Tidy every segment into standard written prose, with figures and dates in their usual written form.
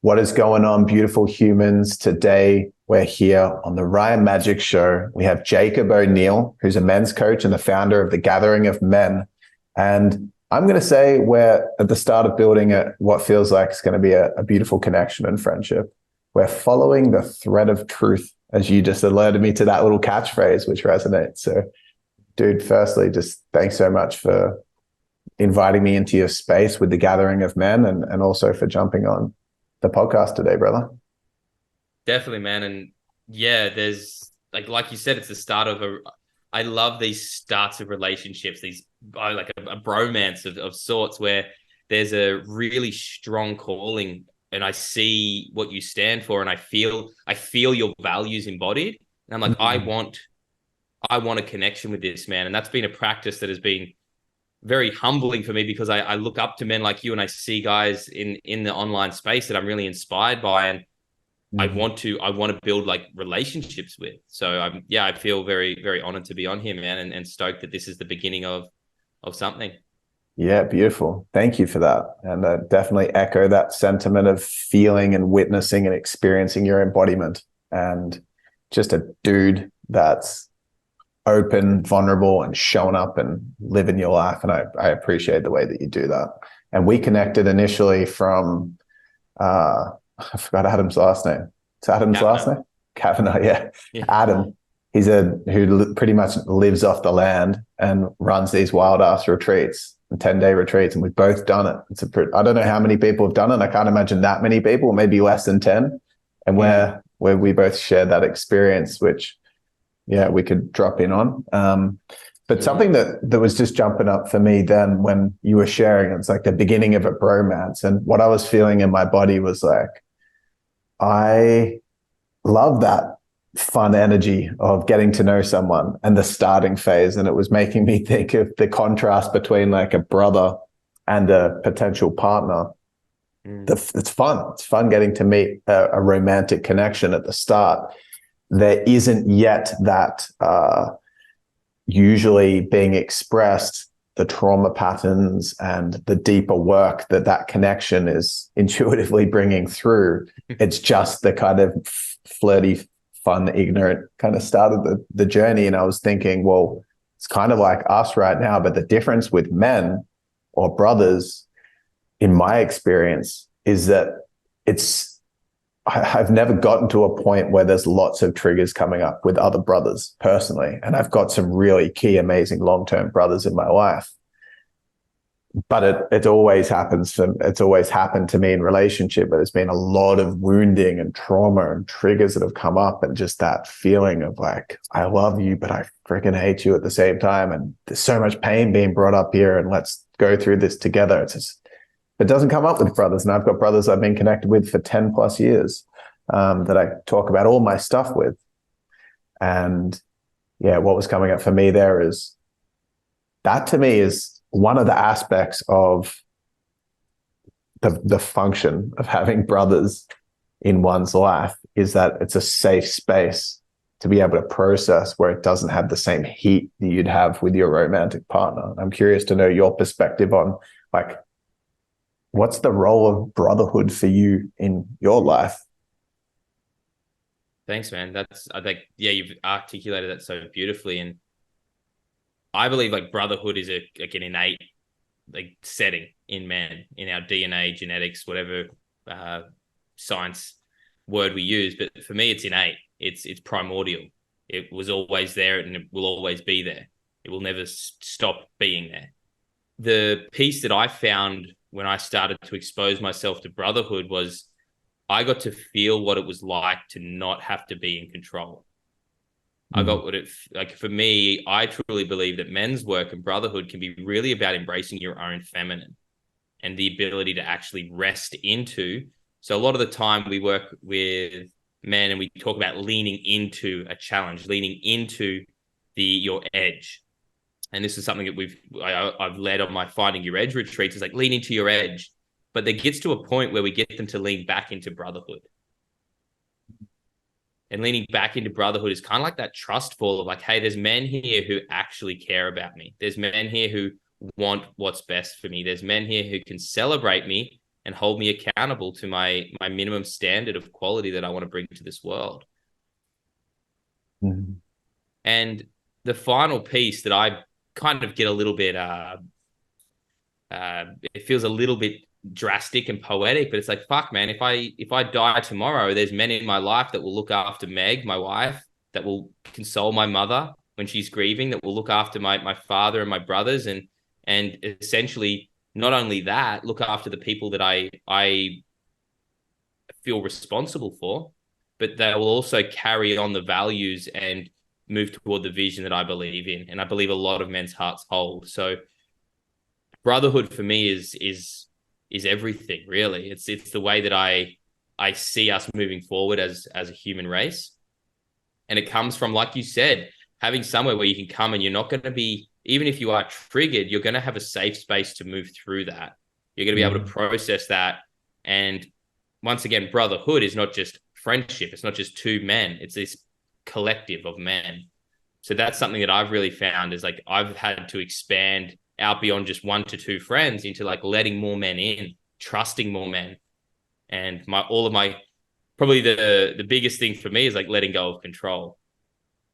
What is going on, beautiful humans? Today, we're here on the Ryan Magic Show. We have Jacob O'Neill, who's a men's coach and the founder of the Gathering of Men. And I'm going to say we're at the start of building what feels like it's going to be a beautiful connection and friendship. We're following the thread of truth, as you just alerted me to that little catchphrase, which resonates. So, dude, firstly, just thanks so much for inviting me into your space with the Gathering of Men and also for jumping on the podcast today, brother. Definitely, man. And yeah, there's like you said, it's the start of I love these starts of relationships, these like a bromance of sorts where there's a really strong calling and I see what you stand for and I feel your values embodied. And I'm like, I want a connection with this man. And that's been a practice that has been very humbling for me because I look up to men like you and I see guys in the online space that I'm really inspired by and I want to build like relationships with. So I feel very, very honored to be on here, man, and stoked that this is the beginning of something. Yeah, beautiful. Thank you for that. And definitely echo that sentiment of feeling and witnessing and experiencing your embodiment and just a dude that's open, vulnerable, and showing up and living your life. And I appreciate the way that you do that. And we connected initially from, I forgot Adam's last name. It's Adam's last name? Kavanagh, yeah. Adam. He's who pretty much lives off the land and runs these wild ass retreats, 10-day retreats. And we've both done it. I don't know how many people have done it. I can't imagine that many people, maybe less than 10. And where we both shared that experience, which, yeah, we could drop in on. But something that was just jumping up for me then when you were sharing, it's like the beginning of a bromance. And what I was feeling in my body was like, I love that fun energy of getting to know someone and the starting phase. And it was making me think of the contrast between like a brother and a potential partner. It's fun. It's fun getting to meet a romantic connection at the start. There isn't yet that usually being expressed, the trauma patterns and the deeper work that connection is intuitively bringing through. It's just the kind of flirty, fun, ignorant kind of start of the journey. And I was thinking, well, it's kind of like us right now, but the difference with men or brothers, in my experience, is that I've never gotten to a point where there's lots of triggers coming up with other brothers personally. And I've got some really key, amazing long-term brothers in my life. But it always happens. It's always happened to me in relationship, but there's been a lot of wounding and trauma and triggers that have come up and just that feeling of like, I love you, but I freaking hate you at the same time. And there's so much pain being brought up here and let's go through this together. It doesn't come up with brothers. And I've got brothers I've been connected with for 10 plus years that I talk about all my stuff with. And yeah, what was coming up for me there is that to me is one of the aspects of the function of having brothers in one's life is that it's a safe space to be able to process where it doesn't have the same heat that you'd have with your romantic partner. I'm curious to know your perspective on like, what's the role of brotherhood for you in your life? Thanks, man. I think, you've articulated that so beautifully. And I believe like brotherhood is an innate like setting in man, in our DNA, genetics, whatever science word we use. But for me, it's innate. It's primordial. It was always there and it will always be there. It will never stop being there. The piece that I found when I started to expose myself to brotherhood was I got to feel what it was like to not have to be in control. I got for me, I truly believe that men's work and brotherhood can be really about embracing your own feminine and the ability to actually rest into. So a lot of the time we work with men and we talk about leaning into a challenge, leaning into your edge. And this is something that I've led on my Finding Your Edge retreats. It's like lean into your edge. But there gets to a point where we get them to lean back into brotherhood. And leaning back into brotherhood is kind of like that trust fall of like, hey, there's men here who actually care about me. There's men here who want what's best for me. There's men here who can celebrate me and hold me accountable to my minimum standard of quality that I want to bring to this world. Mm. And the final piece that I kind of get a little bit it feels a little bit drastic and poetic, but it's like, fuck, man, if I die tomorrow, there's men in my life that will look after Meg, my wife, that will console my mother when she's grieving, that will look after my father and my brothers, and essentially not only that, look after the people that I feel responsible for, but they will also carry on the values and move toward the vision that I believe in, and I believe a lot of men's hearts hold. So brotherhood for me is everything, really. It's the way that I see us moving forward as a human race. And it comes from, like you said, having somewhere where you can come and you're not going to be, even if you are triggered, you're going to have a safe space to move through that. You're going to be able to process that. And once again, brotherhood is not just friendship. It's not just two men. It's this collective of men. So that's something that I've really found is like I've had to expand out beyond just 1 to 2 friends into like letting more men in, trusting more men. And all of my probably the biggest thing for me is like letting go of control.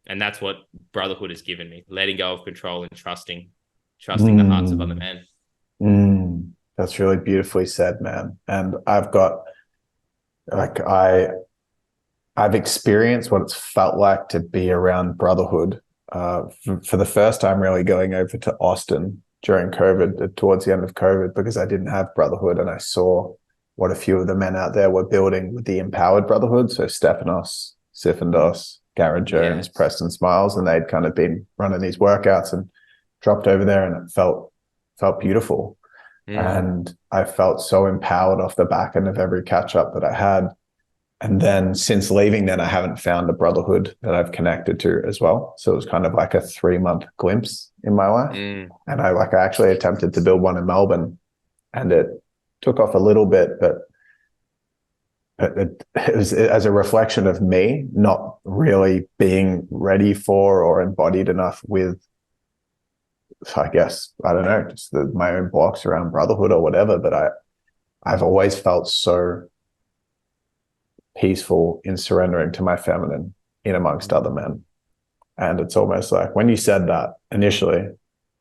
And that's what brotherhood has given me, letting go of control and trusting the hearts of other men. That's really beautifully said, man. And I've got like I've experienced what it's felt like to be around brotherhood for the first time, really going over to Austin during COVID, towards the end of COVID, because I didn't have brotherhood, and I saw what a few of the men out there were building with the empowered brotherhood. So Stephanos, Sifandos, Garrett Jones, Preston Smiles, and they'd kind of been running these workouts and dropped over there, and it felt beautiful. And I felt so empowered off the back end of every catch up that I had. And then since leaving, then I haven't found a brotherhood that I've connected to as well. So it was kind of like a 3-month glimpse in my life. And I actually attempted to build one in Melbourne, and it took off a little bit, but it was as a reflection of me not really being ready for or embodied enough with, I guess, I don't know, just my own blocks around brotherhood or whatever. But I've always felt so peaceful in surrendering to my feminine in amongst other men. And it's almost like when you said that initially,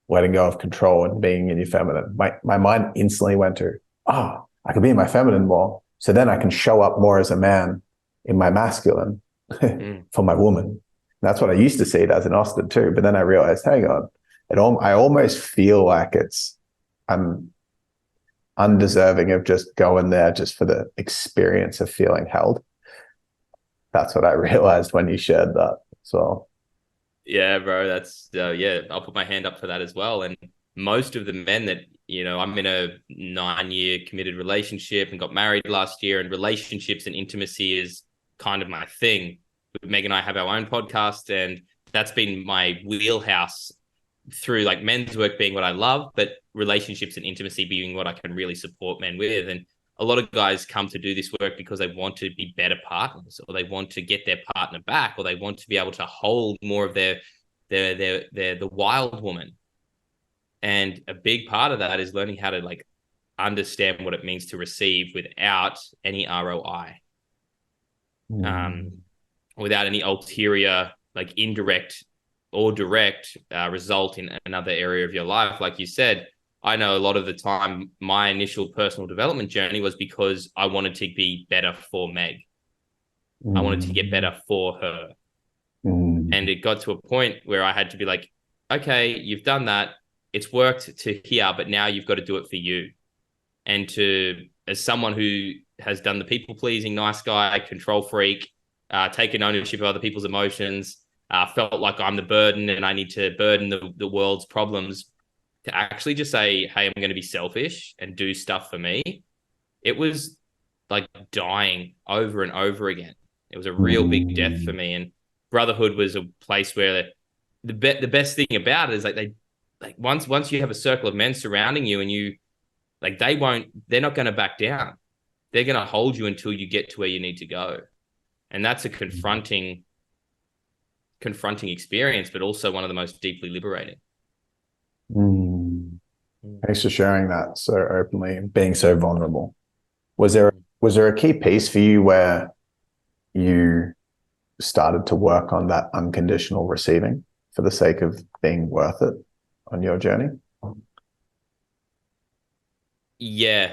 letting go of control and being in your feminine, my mind instantly went to, I could be in my feminine more. So then I can show up more as a man in my masculine for my woman. And that's what I used to see it as in Austin too. But then I realized, hang on, I almost feel like I'm undeserving of just going there just for the experience of feeling held. That's what I realized when you shared that. So yeah, bro, that's I'll put my hand up for that as well. And most of the men that, I'm in a 9-year committed relationship and got married last year, and relationships and intimacy is kind of my thing. Meg and I have our own podcast, and that's been my wheelhouse through like men's work being what I love, but relationships and intimacy being what I can really support men with. And a lot of guys come to do this work because they want to be better partners, or they want to get their partner back, or they want to be able to hold more of the wild woman. And a big part of that is learning how to like understand what it means to receive without any ROI, without any ulterior, like indirect or direct result in another area of your life. Like you said, I know a lot of the time my initial personal development journey was because I wanted to be better for Meg. I wanted to get better for her. And it got to a point where I had to be like, okay, you've done that. It's worked to here, but now you've got to do it for you. And as someone who has done the people pleasing, nice guy, control freak, taken ownership of other people's emotions, felt like I'm the burden and I need to burden the world's problems, to actually just say, hey, I'm going to be selfish and do stuff for me. It was like dying over and over again. It was a real big death for me. And brotherhood was a place where the best thing about it is like once you have a circle of men surrounding you, and you like, they're not going to back down. They're going to hold you until you get to where you need to go. And that's a confronting experience, but also one of the most deeply liberating. Thanks for sharing that so openly and being so vulnerable. Was there a key piece for you where you started to work on that unconditional receiving for the sake of being worth it on your journey? Yeah.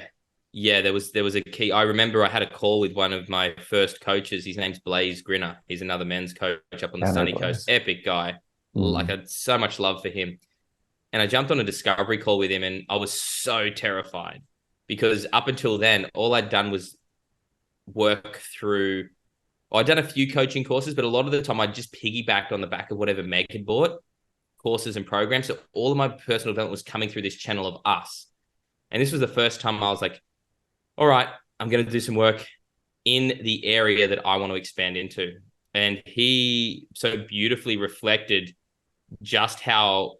Yeah, there was a key. I remember I had a call with one of my first coaches. His name's Blaze Grinner. He's another men's coach up on the I know sunny coast. Blaze. Epic guy. Like, Mm. I had so much love for him. And I jumped on a discovery call with him, and I was so terrified because up until then, all I'd done was work through. Well, I'd done a few coaching courses, but a lot of the time I just piggybacked on the back of whatever Meg had bought, courses and programs. So all of my personal development was coming through this channel of us. And this was the first time I was like, all right, I'm going to do some work in the area that I want to expand into. And he so beautifully reflected just how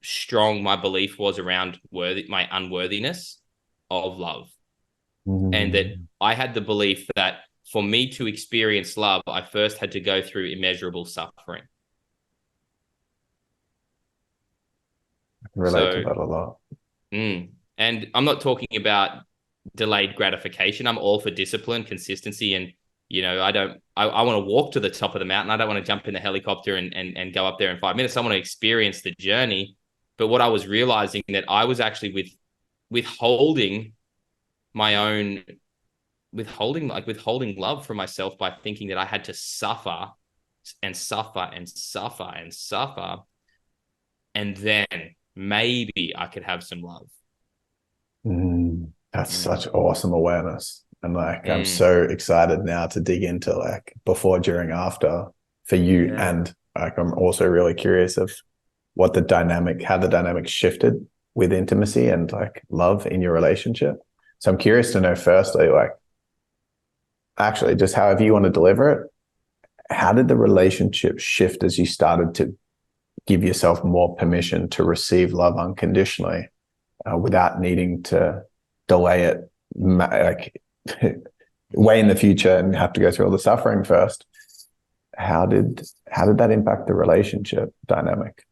strong my belief was around my unworthiness of love. And that Mm. I had the belief that for me to experience love, I first had to go through immeasurable suffering. I can relate to So, that a lot. and I'm not talking about delayed gratification. I'm all for discipline, consistency, and I want to walk to the top of the mountain. I don't want to jump in the helicopter and go up there in 5 minutes. I want to experience the journey. But what I was realizing that I was actually withholding my own withholding love from myself by thinking that I had to suffer and suffer and suffer and suffer, and then maybe I could have some love. That's Mm. such awesome awareness. And like, I'm Mm. so excited now to dig into like before, during, after for you. Yeah. And like, I'm also really curious of how the dynamic shifted with intimacy and like love in your relationship. So I'm curious to know firstly, like, actually, just however you want to deliver it, how did the relationship shift as you started to give yourself more permission to receive love unconditionally without needing to delay it like way in the future and have to go through all the suffering first? How did that impact the relationship dynamic?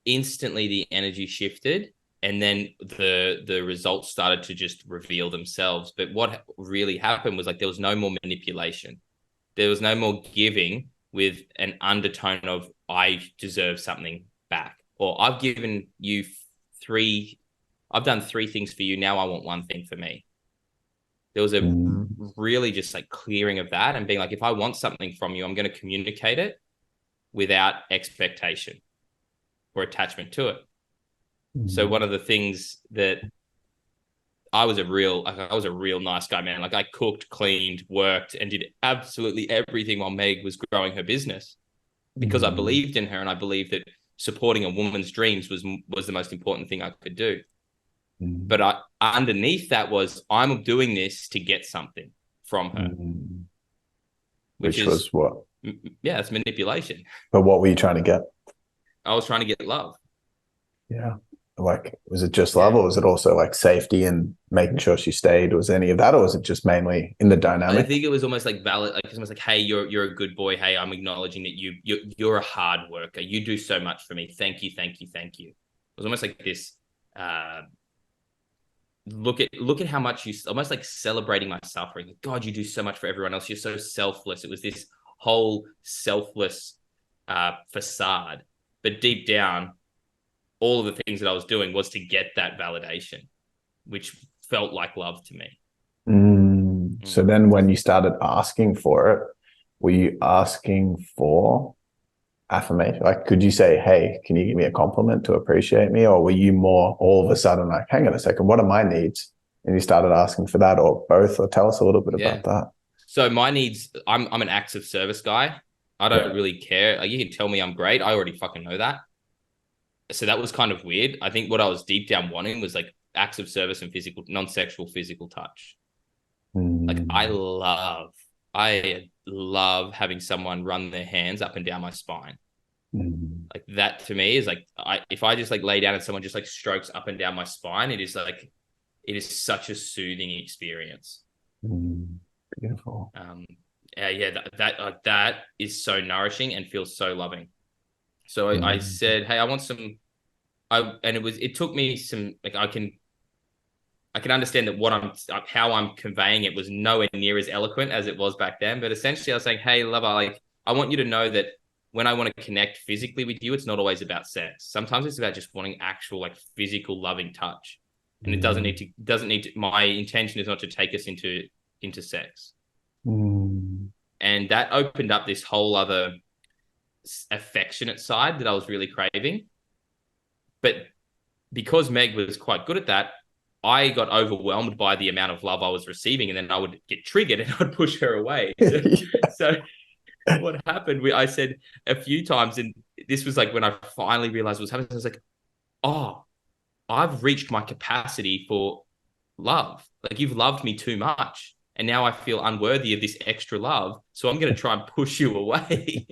Instantly the energy shifted, and then the results started to just reveal themselves. But what really happened was, like, there was no more manipulation. There was no more giving with an undertone of I deserve something back, or I've done three things for you, now I want one thing for me. There was a really just like clearing of that and being like, if I want something from you, I'm going to communicate it without expectation or attachment to it. So one of the things that I was a real nice guy, man. Like, I cooked, cleaned, worked, and did absolutely everything while Meg was growing her business because I believed in her, and I believed that supporting a woman's dreams was the most important thing I could do. But underneath that was, I'm doing this to get something from her, which Which is, was what? yeah, it's manipulation. But what were you trying to get? I was trying to get love. Yeah. Like, was it just love, Yeah. or was it also like safety and making sure she stayed? Was any of that, or was it just mainly in the I dynamic? think it was almost like valid, like it's almost like, hey, you're a good boy. Hey, I'm acknowledging that you're a hard worker. You do so much for me. Thank you, thank you, thank you. It was almost like this. Look at how much you, almost like celebrating my suffering. Like, God, you do so much for everyone else. You're so selfless. It was this whole selfless facade, but deep down, all of the things that I was doing was to get that validation, which felt like love to me. So Mm. then when you started asking for it, were you asking for affirmation? Like, could you say, hey, can you give me a compliment to appreciate me? Or were you more all of a sudden like, hang on a second, what are my needs? And you started asking for that, or both? Or tell us a little bit Yeah. about that. So my needs, I'm an acts of service guy. I don't Yeah. really care. Like, you can tell me I'm great. I already fucking know that. So that was kind of weird. I think what I was deep down wanting was like acts of service and physical, non-sexual physical touch. Like, I love having someone run their hands up and down my spine. Like, that to me is like, if I just like lay down and someone just like strokes up and down my spine, it is such a soothing experience. Beautiful. Yeah, that is so nourishing and feels so loving. So I said, hey, I want some. And it took me some, like, I can I can understand that how I'm conveying it was nowhere near as eloquent as it was back then. But essentially, I was saying, hey, lover, like, I want you to know that when I want to connect physically with you, it's not always about sex. Sometimes it's about just wanting actual, like, physical loving touch. And it doesn't need to, my intention is not to take us into sex. And that opened up this whole other affectionate side that I was really craving. But because Meg was quite good at that, I got overwhelmed by the amount of love I was receiving, and then I would get triggered and I'd push her away. So what happened? I said a few times, and this was like when I finally realized what was happening. I was like, oh, I've reached my capacity for love. Like, you've loved me too much. And now I feel unworthy of this extra love. So I'm going to try and push you away.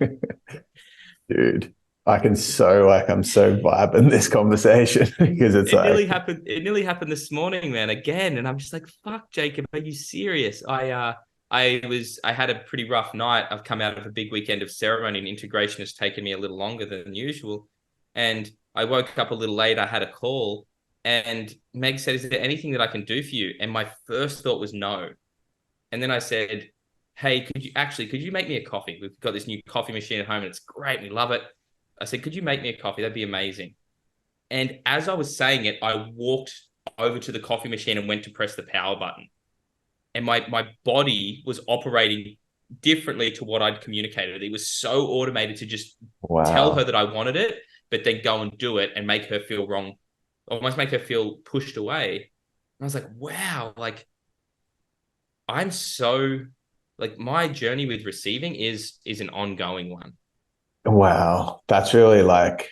Dude, I'm so vibing this conversation because it's It nearly like, happened. It nearly happened this morning, man, again. And I'm just like, fuck, Jacob, are you serious? I had a pretty rough night. I've come out of a big weekend of ceremony, and integration has taken me a little longer than usual. And I woke up a little late. I had a call, and Meg said, "Is there anything that I can do for you?" And my first thought was no. And then I said, "Hey, could you make me a coffee? We've got this new coffee machine at home, and it's great. We love it." I said, "Could you make me a coffee? That'd be amazing." And as I was saying it, I walked over to the coffee machine and went to press the power button. And my body was operating differently to what I'd communicated. It was so automated to just tell her wow. that I wanted it, but then go and do it and make her feel wrong, almost make her feel pushed away. And I was like, wow, like, I'm so, like, my journey with receiving is an ongoing one. Wow. That's really like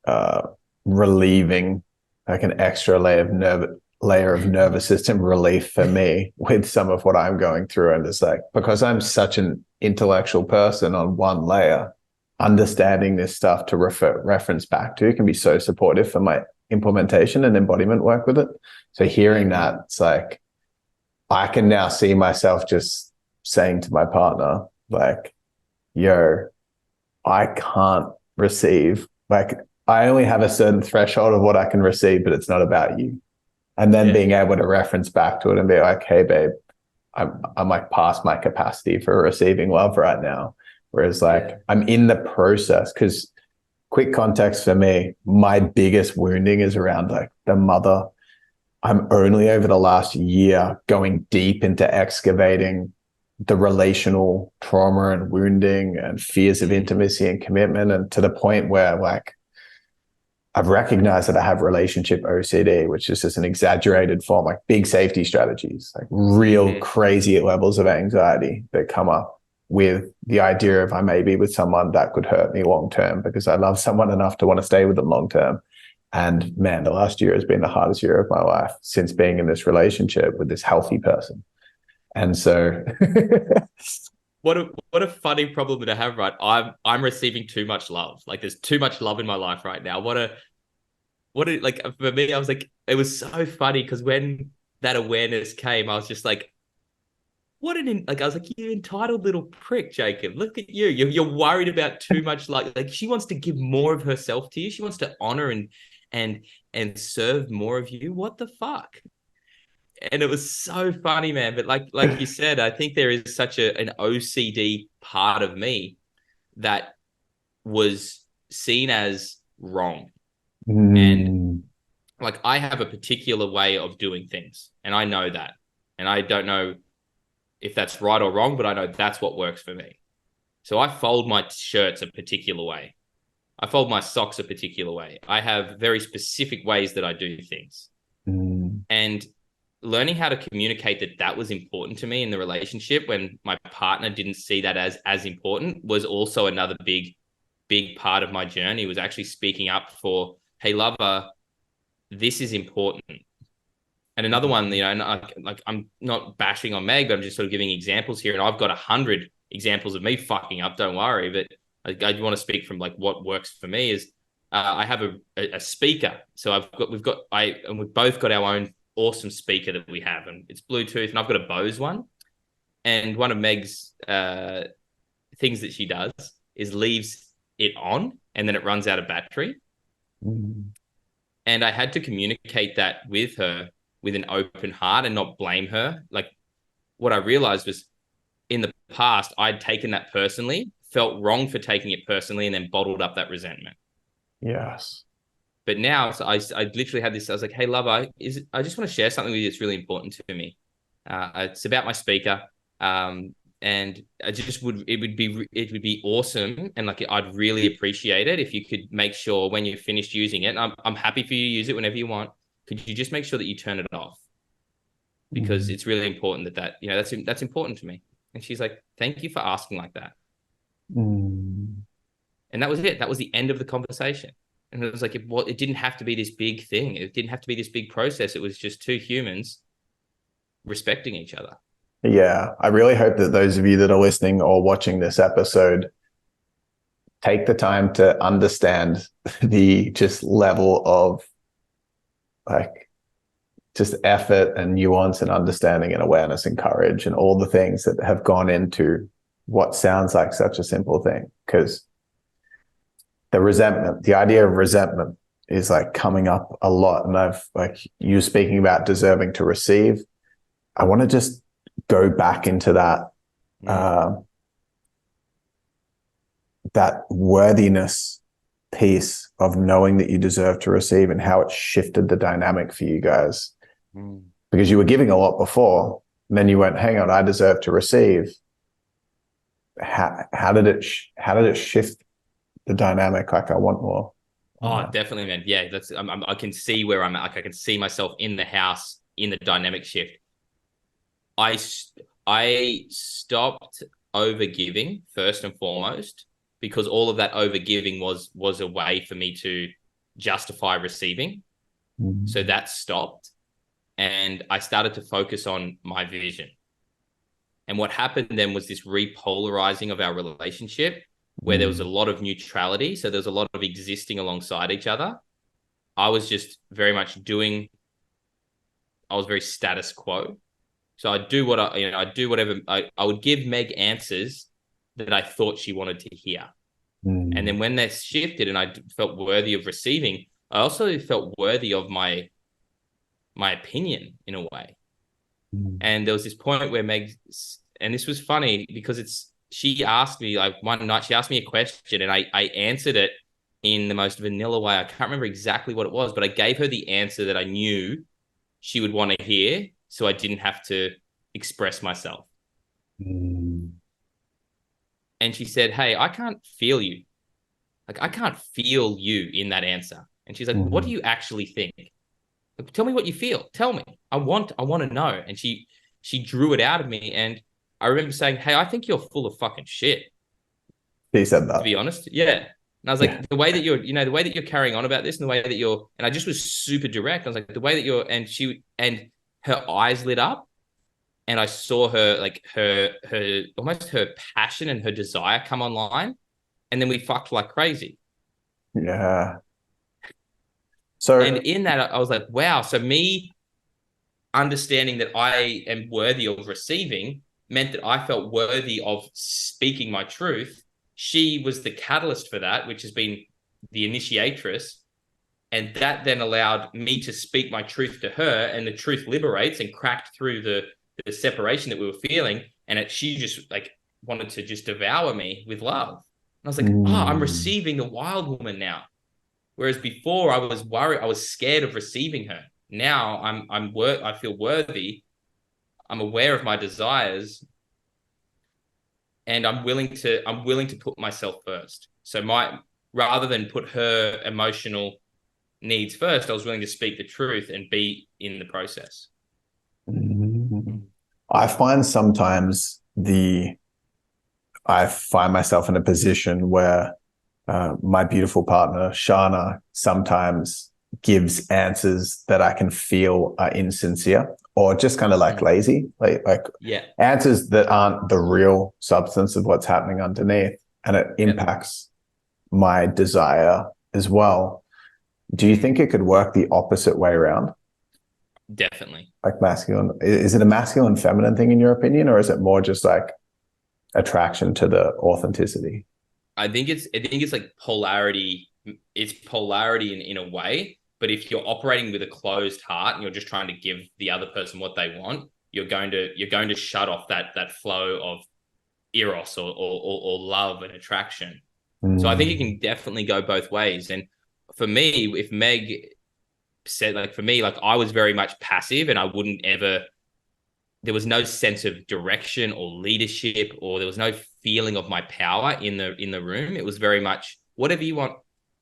uh relieving, like an extra layer of nervous system relief for me with some of what I'm going through. And it's like, because I'm such an intellectual person on one layer, understanding this stuff to reference back to can be so supportive for my implementation and embodiment work with it. So hearing that, it's like I can now see myself just saying to my partner, like, yo, I can't receive. Like, I only have a certain threshold of what I can receive, but it's not about you. And then Yeah. being able to reference back to it and be like, hey, babe, I'm like past my capacity for receiving love right now. Whereas, like, I'm in the process. Because quick context for me, my biggest wounding is around like the mother. I'm only over the last year going deep into excavating the relational trauma and wounding and fears of intimacy and commitment. And to the point where, like, I've recognized that I have relationship OCD, which is just an exaggerated form, like big safety strategies, like real crazy levels of anxiety that come up with the idea of I may be with someone that could hurt me long term because I love someone enough to want to stay with them long term. And man, the last year has been the hardest year of my life since being in this relationship with this healthy person. And so What a funny problem to have, right? I'm receiving too much love. Like, there's too much love in my life right now. What a like, for me, I was like, it was so funny because when that awareness came, I was just like, like, I was like, you entitled little prick, Jacob. Look at you. You're worried about too much. Like, she wants to give more of herself to you. She wants to honor and and serve more of you. What the fuck? And it was so funny, man. But like you said, I think there is such an OCD part of me that was seen as wrong. And mm, like, I have a particular way of doing things, and I know that. And I don't know if that's right or wrong, but I know that's what works for me. So I fold my shirts a particular way. I fold my socks a particular way. I have very specific ways that I do things. mm, And learning how to communicate that was important to me in the relationship when my partner didn't see that as important was also another big part of my journey, was actually speaking up for, hey, lover, this is important. And another one, like, I'm not bashing on Meg, but I'm just sort of giving examples here. And I've got 100 examples of me fucking up, don't worry. But I want to speak from like what works for me is I have a speaker. So we've both got our own awesome speaker that we have, and it's Bluetooth, and I've got a Bose one. And one of Meg's things that she does is leaves it on, and then it runs out of battery. mm, And I had to communicate that with her, with an open heart and not blame her. Like, what I realized was in the past, I'd taken that personally, felt wrong for taking it personally, and then bottled up that resentment. Yes. But now, so I literally had this. I was like, "Hey, love, I just want to share something with you that's really important to me. It's about my speaker, and it would be awesome, and like I'd really appreciate it if you could make sure when you're finished using it. And I'm happy for you to use it whenever you want. Could you just make sure that you turn it off, because it's really important that that's important to me." And she's like, "Thank you for asking like that." And that was it. That was the end of the conversation. And it was like, it didn't have to be this big thing. It didn't have to be this big process. It was just two humans respecting each other. Yeah. I really hope that those of you that are listening or watching this episode take the time to understand the just level of like just effort and nuance and understanding and awareness and courage and all the things that have gone into what sounds like such a simple thing. Because the idea of resentment is like coming up a lot. And I've like you speaking about deserving to receive. I want to just go back into that, that worthiness piece of knowing that you deserve to receive and how it shifted the dynamic for you guys. Because you were giving a lot before, and then you went, hang on, I deserve to receive. How did it shift the dynamic? Like, I want more. Oh, definitely, man. Yeah, I can see where I'm at. Like, I can see myself in the house in the dynamic shift. I stopped overgiving first and foremost, because all of that overgiving was a way for me to justify receiving. So that stopped, and I started to focus on my vision. And what happened then was this repolarizing of our relationship, where there was a lot of neutrality. So there was a lot of existing alongside each other. I was just very much I was very status quo. So I'd do I'd do whatever. I would give Meg answers that I thought she wanted to hear. And then when that shifted and I felt worthy of receiving, I also felt worthy of my opinion in a way. And there was this point where Meg, and this was funny because she asked me, like, one night, she asked me a question and I answered it in the most vanilla way. I can't remember exactly what it was, but I gave her the answer that I knew she would want to hear, so I didn't have to express myself. And she said, "Hey, I can't feel you. Like, I can't feel you in that answer." And she's like, "What do you actually think? Like, tell me what you feel. Tell me. I want to know." And she drew it out of me. And I remember saying, "Hey, I think you're full of fucking shit." He said that. To be honest. Yeah. And I was like, the way that you're carrying on about this, and the way that and I just was super direct. I was like, the way that and her eyes lit up, and I saw her, like, her almost her passion and her desire come online. And then we fucked like crazy. Yeah. So, and in that, I was like, wow. So me understanding that I am worthy of receiving meant that I felt worthy of speaking my truth. She was the catalyst for that, which has been the initiatress. And that then allowed me to speak my truth to her, and the truth liberates and cracked through the separation that we were feeling. And she just like wanted to just devour me with love. And I was like, I'm receiving the wild woman now. Whereas before I was worried, I was scared of receiving her. Now I feel worthy. I'm aware of my desires, and I'm willing to put myself first. So rather than put her emotional needs first, I was willing to speak the truth and be in the process. I find sometimes I find myself in a position where my beautiful partner, Shana, sometimes gives answers that I can feel are insincere or just kind of like lazy, like answers that aren't the real substance of what's happening underneath, and it impacts my desire as well. Do you think it could work the opposite way around? Definitely. Like masculine, is it a masculine feminine thing in your opinion, or is it more just like attraction to the authenticity? I think it's like polarity. It's polarity in a way, But if you're operating with a closed heart and you're just trying to give the other person what they want, you're going to shut off that flow of eros or love and attraction. So I think it can definitely go both ways. And for me, if Meg said, like, for me, like, I was very much passive, and I wouldn't ever, there was no sense of direction or leadership, or there was no feeling of my power in the room. It was very much whatever you want.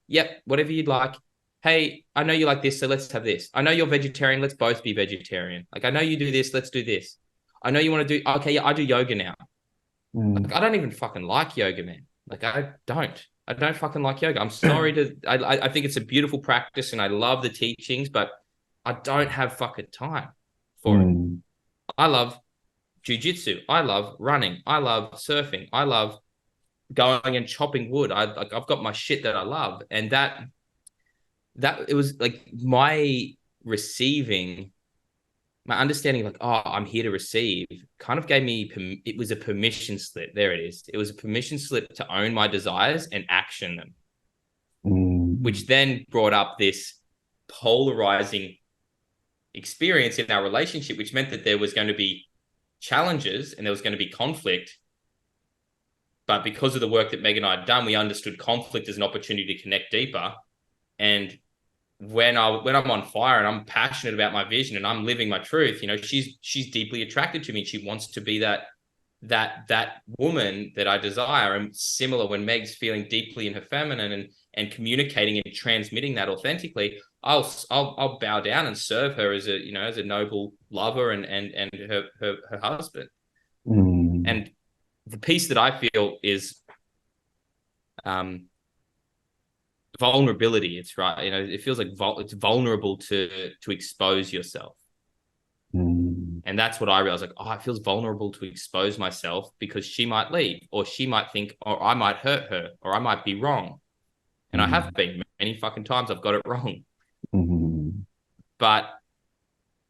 Yep, whatever you'd like. Hey, I know you like this, so let's have this. I know you're vegetarian, let's both be vegetarian. Like, I know you do this, let's do this. I know you want to do, okay, yeah, I do yoga now. Like, I don't even fucking like yoga, man. Like, I don't fucking like yoga. I'm sorry to, I think it's a beautiful practice and I love the teachings, but I don't have fucking time for it. I love jujitsu. I love running. I love surfing. I love going and chopping wood. I've got my shit that I love. And that it was like my receiving, my understanding of, like, oh, I'm here to receive, kind of gave me, it was a permission slip. There it is. It was a permission slip to own my desires and action them, which then brought up this polarizing experience in our relationship, which meant that there was going to be challenges and there was going to be conflict. But because of the work that Meg and I had done, we understood conflict as an opportunity to connect deeper. And when I'm on fire and I'm passionate about my vision and I'm living my truth, you know, she's deeply attracted to me. She wants to be that woman that I desire. And similar, when Meg's feeling deeply in her feminine and communicating and transmitting that authentically, I'll bow down and serve her as a noble lover and her husband. And the piece that I feel is vulnerability. It's right. You know, it feels like it's vulnerable to expose yourself. And that's what I realized. Like, oh, it feels vulnerable to expose myself because she might leave, or she might think, or I might hurt her, or I might be wrong. And I have been many fucking times. I've got it wrong. But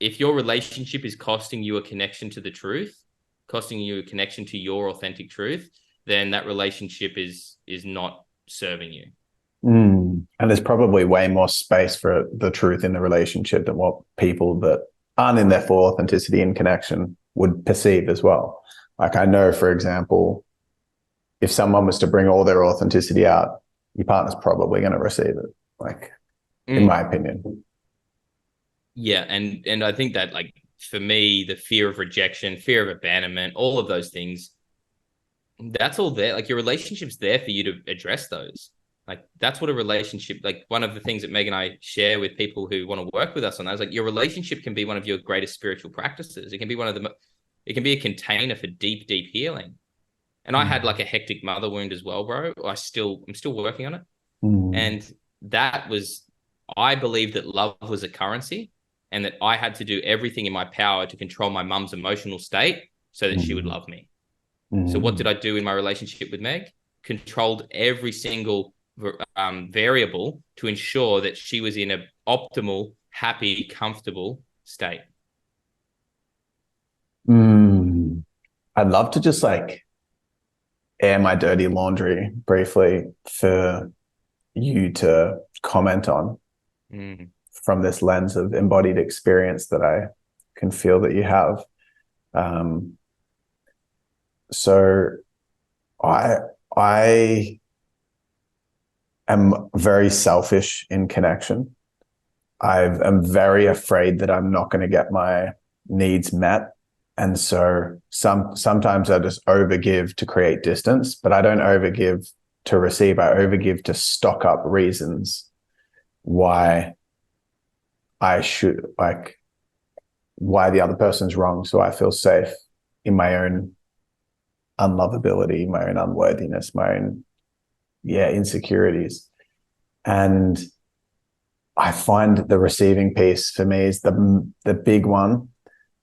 if your relationship is costing you a connection to the truth, costing you a connection to your authentic truth, then that relationship is not serving you. And there's probably way more space for the truth in the relationship than what people that aren't in their full authenticity and connection would perceive as well. Like, I know, for example, if someone was to bring all their authenticity out, your partner's probably going to receive it, like, in my opinion. Yeah. And I think that, like, for me, the fear of rejection, fear of abandonment, all of those things, that's all there. Like, your relationship's there for you to address those. Like, that's what a relationship, like, one of the things that Meg and I share with people who want to work with us on that is, like, your relationship can be one of your greatest spiritual practices. It can be it can be a container for deep, deep healing. And I had, like, a hectic mother wound as well, bro. I'm still working on it. And that was, I believe that love was a currency and that I had to do everything in my power to control my mum's emotional state so that she would love me. So what did I do in my relationship with Meg? Controlled every single variable to ensure that she was in an optimal, happy, comfortable state. I'd love to just, like, air my dirty laundry briefly for you to comment on from this lens of embodied experience that I can feel that you have. So I am very selfish in connection. I'm very afraid that I'm not going to get my needs met. And so sometimes I just overgive to create distance, but I don't overgive to receive. I overgive to stock up reasons why I should, like, why the other person's wrong. So I feel safe in my own unlovability, my own unworthiness, my own, insecurities. And I find the receiving piece for me is the big one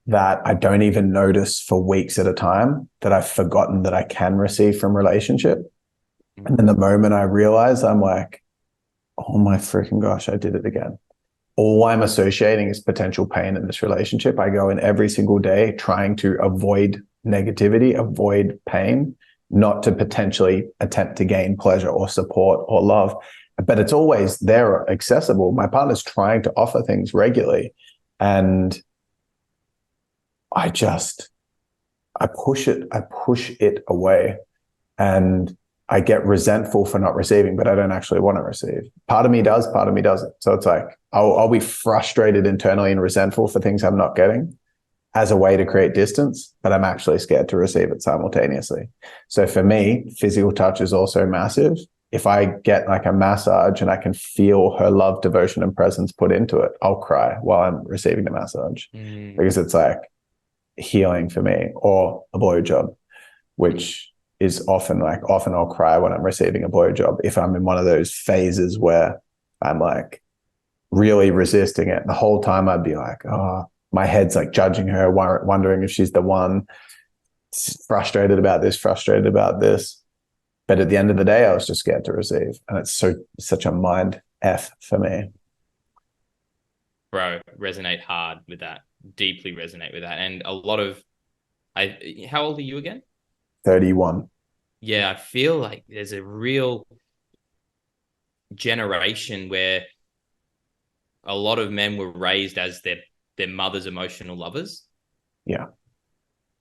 that I don't even notice for weeks at a time, that I've forgotten that I can receive from relationship. And then the moment I realize, I'm like, oh my freaking gosh, I did it again. All I'm associating is potential pain in this relationship. I go in every single day trying to avoid negativity, avoid pain, not to potentially attempt to gain pleasure or support or love. but it's always there, accessible. My partner's trying to offer things regularly, and I just I push it away, and I get resentful for not receiving, but I don't actually want to receive. Part of me does, part of me doesn't. So it's like I'll be frustrated internally and resentful for things I'm not getting as a way to create distance, but I'm actually scared to receive it simultaneously. So for me, physical touch is also massive. If I get like a massage and I can feel her love, devotion, and presence put into it, I'll cry while I'm receiving the massage because it's like healing for me. Or a blowjob, which is often I'll cry when I'm receiving a blowjob if I'm in one of those phases where I'm like really resisting it. The whole time I'd be like, oh, my head's like judging her, wondering if she's the one, frustrated about this, frustrated about this. But at the end of the day, I was just scared to receive. And it's such a mind F for me. Bro, resonate hard with that. Deeply resonate with that. And a lot of how old are you again? 31. Yeah, I feel like there's a real generation where a lot of men were raised as their mother's emotional lovers. Yeah.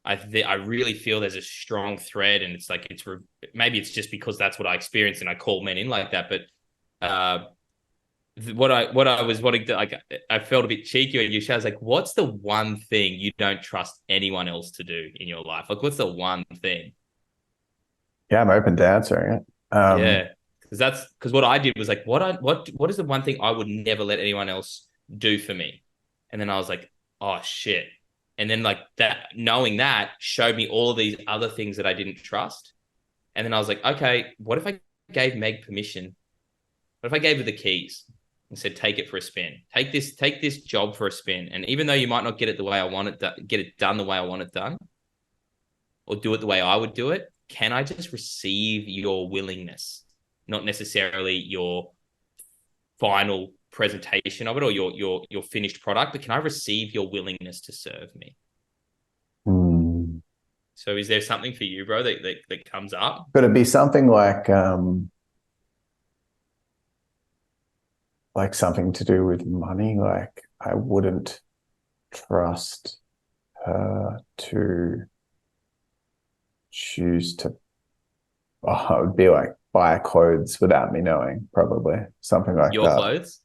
I really feel there's a strong thread, and it's like maybe it's just because that's what I experienced and I call men in like that. But what I was wanting to, like, I felt a bit cheeky when you said, I was like, what's the one thing you don't trust anyone else to do in your life? Like, what's the one thing? Yeah, I'm open to answering it. Yeah, because what I did was like, what is the one thing I would never let anyone else do for me? And then I was like, oh shit. And then like that, knowing that showed me all of these other things that I didn't trust. And then I was like, okay, what if I gave Meg permission? What if I gave her the keys and said, take it for a spin? Take this job for a spin. And even though you might not get it the way I want it, get it done the way I want it done, or do it the way I would do it, can I just receive your willingness? Not necessarily your final presentation of it or your finished product, but can I receive your willingness to serve me? So is there something for you, bro, that comes up? Could it be something like something to do with money? Like I wouldn't trust her to choose to, I would be like buy clothes without me knowing, probably something like Your that. clothes?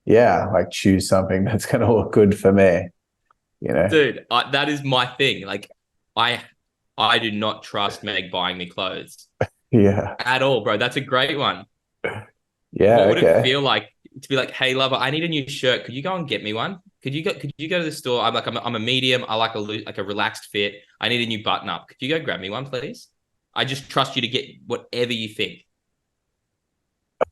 Yeah, like choose something that's going to look good for me, Dude, that is my thing. Like I do not trust Meg buying me clothes Yeah. at all, bro. That's a great one. Yeah, What would it okay. feel like to be like, hey, lover, I need a new shirt. Could you go and get me one? Could you go to the store? I'm a medium. I like a relaxed fit. I need a new button up. Could you go grab me one, please? I just trust you to get whatever you think.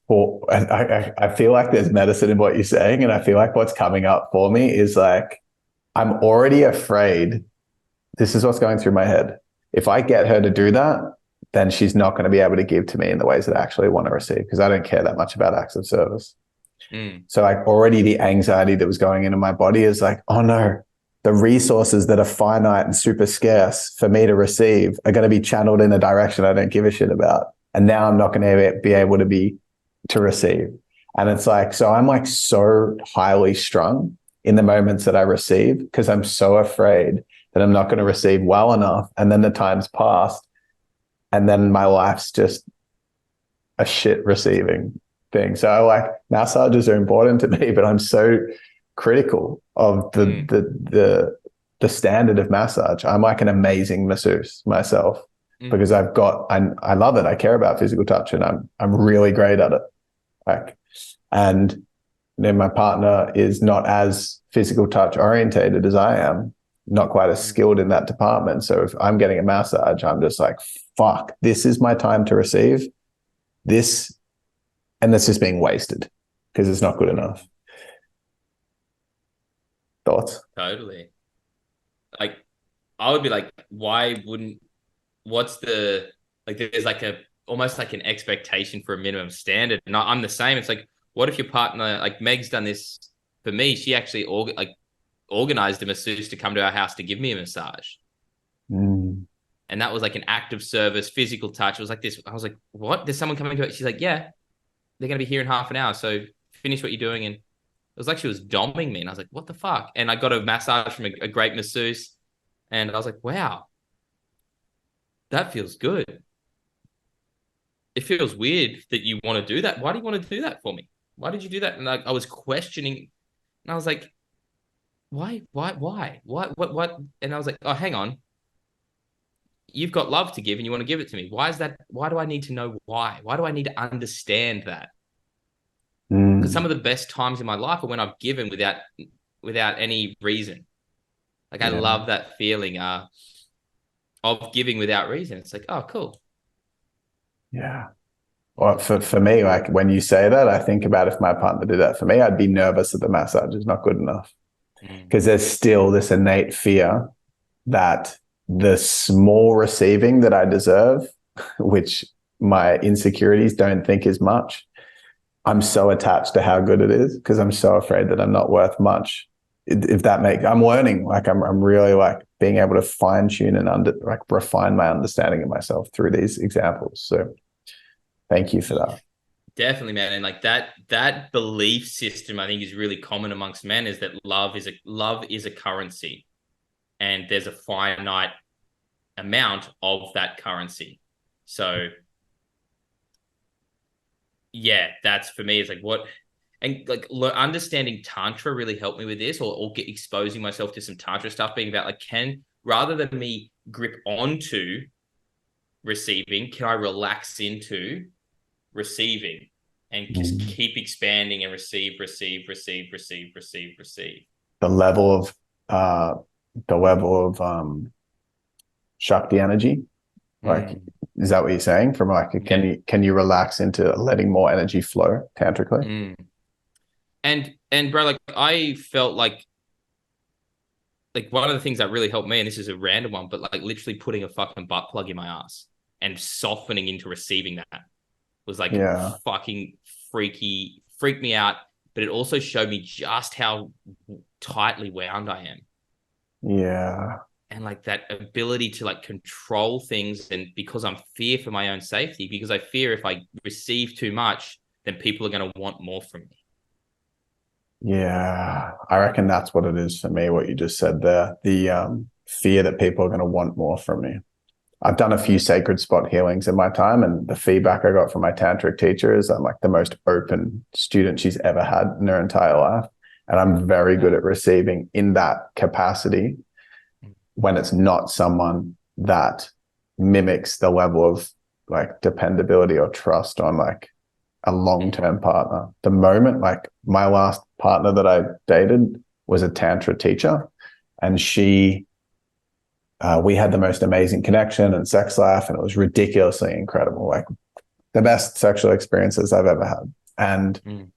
Well, I feel like there's medicine in what you're saying, and I feel like what's coming up for me is like I'm already afraid. This is what's going through my head. If I get her to do that, then she's not going to be able to give to me in the ways that I actually want to receive because I don't care that much about acts of service. So like already the anxiety that was going into my body is like, oh no, the resources that are finite and super scarce for me to receive are going to be channeled in a direction I don't give a shit about. And now I'm not going to be able to receive. And it's like, so I'm like so highly strung in the moments that I receive because I'm so afraid that I'm not going to receive well enough. And then the time's passed. And then my life's just a shit receiving thing. So like massages are important to me, but I'm so critical of the standard of massage. I'm like an amazing masseuse myself because I love it. I care about physical touch and I'm really great at it. Like, and then my partner is not as physical touch orientated as I am, not quite as skilled in that department. So if I'm getting a massage, I'm just like, fuck, this is my time to receive this. And that's just being wasted because it's not good enough. Thoughts? Totally. Like, I would be like, what's the, like, there's like almost like an expectation for a minimum standard. And I'm the same. It's like, what if your partner, like Meg's done this for me? She actually organized a masseuse to come to our house to give me a massage. And that was like an act of service, physical touch. It was like this. I was like, what? There's someone coming to it. She's like, yeah. they're going to be here in half an hour. So finish what you're doing. And it was like she was doming me. And I was like, what the fuck? And I got a massage from a great masseuse. And I was like, wow, that feels good. It feels weird that you want to do that. Why do you want to do that for me? Why did you do that? And I was questioning. And I was like, why? What? And I was like, oh, hang on. You've got love to give and you want to give it to me. Why is that? Why do I need to know why? Why do I need to understand that? Because some Mm, of the best times in my life are when I've given without any reason. Like I yeah. love that feeling of giving without reason. It's like, oh, cool. Yeah. Well, for me, like when you say that, I think about if my partner did that for me, I'd be nervous that the massage is not good enough Mm. because there's still this innate fear that the small receiving that I deserve, which my insecurities don't think is much, I'm so attached to how good it is because I'm so afraid that I'm not worth much. If that makes, I'm learning, like I'm really like being able to fine tune and refine my understanding of myself through these examples. So thank you for that. Definitely, man. And like that belief system, I think is really common amongst men is that love is a currency and there's a finite amount of that currency. So yeah, that's for me. It's like what and like understanding Tantra really helped me with this, or get exposing myself to some Tantra stuff, being about like can rather than me grip onto receiving, can I relax into receiving and just Mm. keep expanding and receive. The level of uh the level of Shakti energy. Like, Mm, is that what you're saying? From like, yeah. can you relax into letting more energy flow tantrically? Mm. And bro, like I felt like one of the things that really helped me, and this is a random one, but like literally putting a fucking butt plug in my ass and softening into receiving that was like Yeah, fucking freaked me out. But it also showed me just how tightly wound I am. yeah, And like that ability to like control things. And because I'm fear for my own safety, because I fear if I receive too much, then people are going to want more from me. yeah. I reckon that's what it is for me. What you just said there, the fear that people are going to want more from me. I've done a few sacred spot healings in my time, and the feedback I got from my tantric teacher is I'm like the most open student she's ever had in her entire life. And I'm very good Wow. at receiving in that capacity when it's not someone that mimics the level of like dependability or trust on like a long-term partner. The moment like my last partner that I dated was a tantra teacher, and we had the most amazing connection and sex life, and it was ridiculously incredible, like the best sexual experiences I've ever had. And Mm.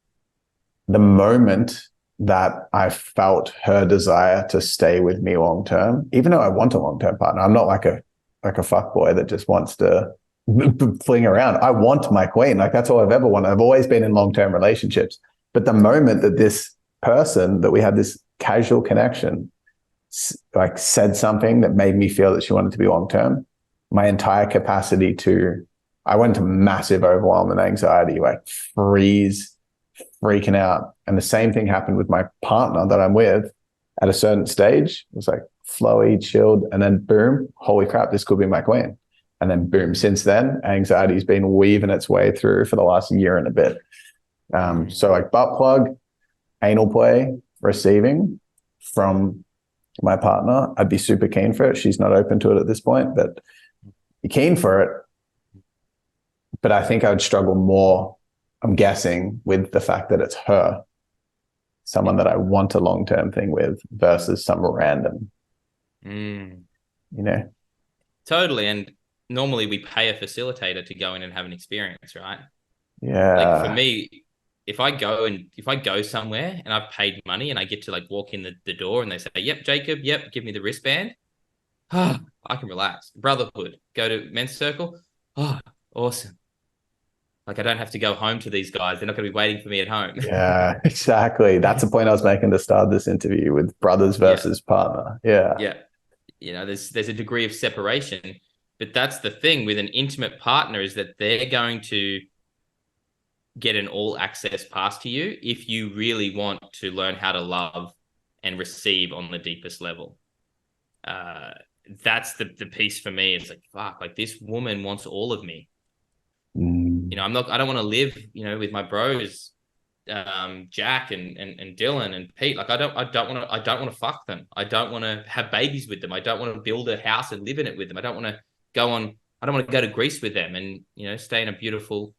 the moment that I felt her desire to stay with me long term, even though I want a long term partner, I'm not like a fuck boy that just wants to fling around. I want my queen. Like that's all I've ever wanted. I've always been in long term relationships. But the moment that this person that we had this casual connection like said something that made me feel that she wanted to be long term, my entire capacity to I went to massive overwhelm and anxiety, like freeze, freaking out. And the same thing happened with my partner that I'm with at a certain stage. It was like flowy, chilled, and then boom, holy crap, this could be my queen. And then boom, since then, anxiety's been weaving its way through for the last year and a bit. Mm. So like butt plug, anal play, receiving from my partner, I'd be super keen for it. She's not open to it at this point, but you're keen for it. But I think I'd struggle more, I'm guessing, with the fact that it's her, someone that I want a long term thing with versus some random, Mm. you know? Totally. And normally we pay a facilitator to go in and have an experience, right? Like for Yeah. me, if I go somewhere and I've paid money and I get to like walk in the door and they say, yep, Jacob, yep, give me the wristband. I can relax. Brotherhood, go to men's circle. Oh, awesome. Like I don't have to go home to these guys. They're not going to be waiting for me at home. Yeah, exactly. That's the point I was making to start this interview with brothers Yeah. versus partner. Yeah. Yeah. You know, there's a degree of separation, but that's the thing with an intimate partner is that they're going to get an all access pass to you if you really want to learn how to love and receive on the deepest level. That's the piece for me. It's like, fuck, like this woman wants all of me. You know, I don't want to live, you know, with my bros, Jack and Dylan and Pete. Like I don't want to fuck them. I don't want to have babies with them. I don't want to build a house and live in it with them. I don't want to go to Greece with them and, you know, stay in a beautiful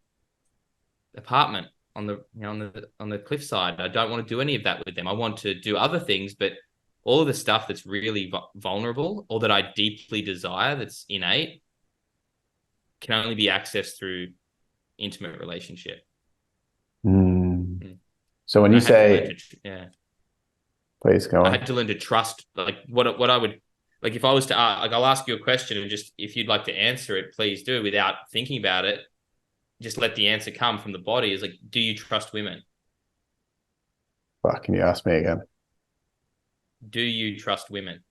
apartment on the, you know, on the cliffside. I don't want to do any of that with them. I want to do other things, but all of the stuff that's really vulnerable or that I deeply desire, that's innate, can only be accessed through intimate relationship. So when you say, please go on. I had to learn to trust, like what I would, like if I was to, like I'll ask you a question and just, if you'd like to answer it, please do without thinking about it. Just let the answer come from the body. Is like, do you trust women? Fuck, can you ask me again? Do you trust women?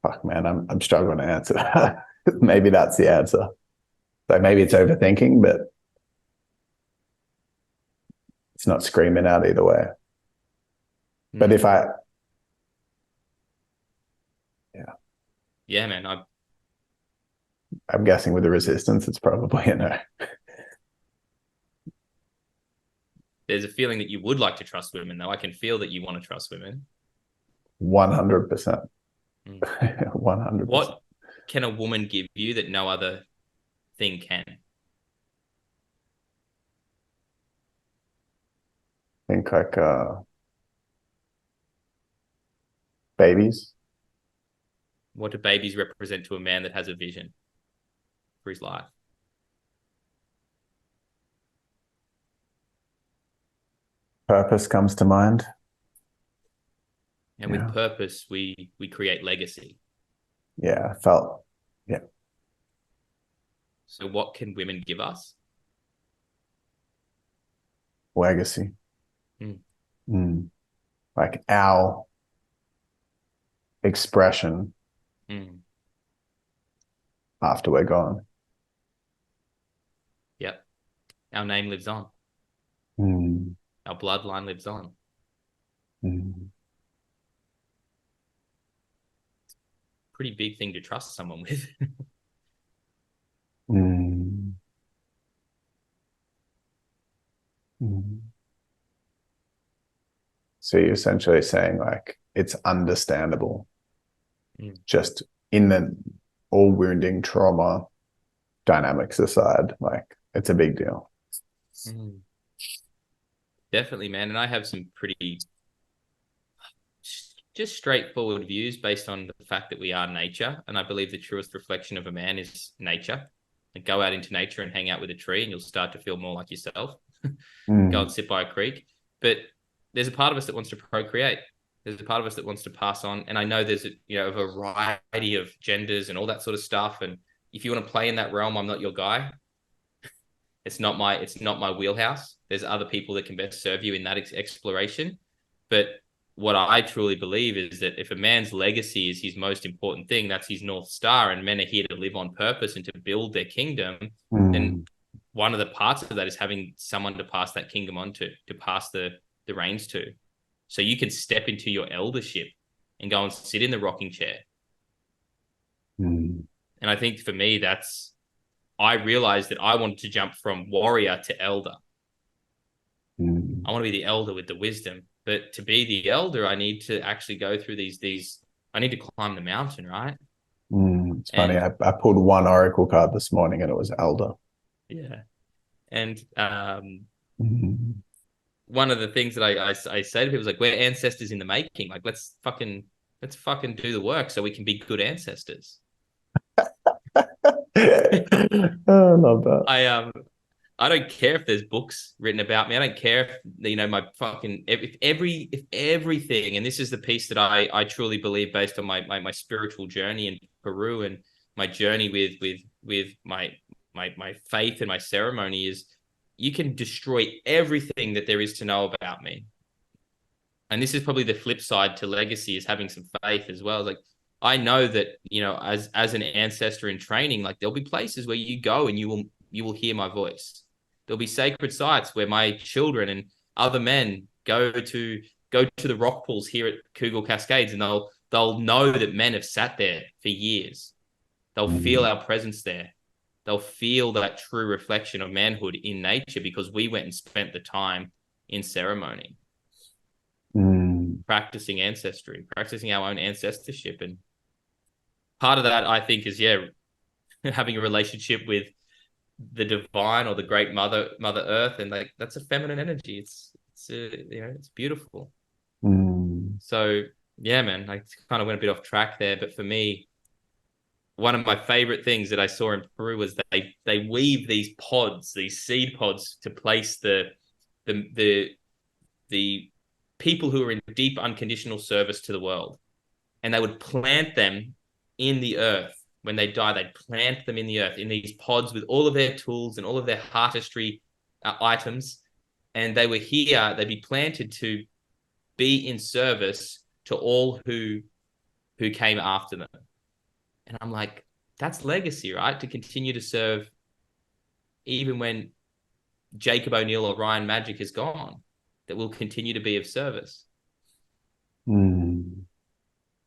Fuck, man, I'm struggling to answer that. Maybe that's the answer. So maybe it's overthinking, but it's not screaming out either way. But if yeah, man, I'm guessing with the resistance, it's probably a no. There's a feeling that you would like to trust women, though. I can feel that you want to trust women. 100%. 100%. What can a woman give you that no other thing can? I think like babies. What do babies represent to a man that has a vision for his life? Purpose comes to mind. And with purpose, we create legacy. Yeah. So what can women give us? Legacy. Like our expression after we're gone. Yep. Our name lives on. Our bloodline lives on. Pretty big thing to trust someone with. So you're essentially saying like it's understandable, just in the all wounding trauma dynamics aside, like it's a big deal. Definitely, man. And I have some pretty just straightforward views based on the fact that we are nature. And I believe the truest reflection of a man is nature. Like go out into nature and hang out with a tree and you'll start to feel more like yourself. Go and sit by a creek. But there's a part of us that wants to procreate. There's a part of us that wants to pass on. And I know there's a variety of genders and all that sort of stuff. And if you want to play in that realm, I'm not your guy. It's not my wheelhouse. There's other people that can best serve you in that exploration. But what I truly believe is that if a man's legacy is his most important thing, that's his North Star, and men are here to live on purpose and to build their kingdom, then one of the parts of that is having someone to pass that kingdom on to pass the reins to. So you can step into your eldership and go and sit in the rocking chair. And I think for me, I realized that I wanted to jump from warrior to elder. I want to be the elder with the wisdom. But to be the elder, I need to actually go through these. I need to climb the mountain, right? It's funny. I pulled one oracle card this morning, and it was elder. Yeah, and one of the things that I say to people is like, we're ancestors in the making. Like, let's fucking do the work so we can be good ancestors. I love that. I don't care if there's books written about me. I don't care if, my fucking, if everything, and this is the piece that I truly believe based on my spiritual journey in Peru and my journey with my faith and my ceremony is you can destroy everything that there is to know about me. And this is probably the flip side to legacy, is having some faith as well. Like, I know that, as an ancestor in training, like there'll be places where you go and you will hear my voice. There'll be sacred sites where my children and other men go to the rock pools here at Kugel Cascades, and they'll know that men have sat there for years. They'll feel our presence there. They'll feel that true reflection of manhood in nature because we went and spent the time in ceremony, practicing ancestry, practicing our own ancestorship. And part of that, I think, is, having a relationship with the divine or the great mother earth. And like, that's a feminine energy. It's beautiful. So yeah, man, I kind of went a bit off track there, but for me, one of my favorite things that I saw in Peru was that they weave these seed pods to place the people who are in deep unconditional service to the world, and they would plant them in the earth. When they die, they'd plant them in the earth in these pods with all of their tools and all of their artistry items, and they were here. They'd be planted to be in service to all who came after them. And I'm like, that's legacy, right? To continue to serve even when Jacob O'Neill or Ryan Magic is gone, that will continue to be of service.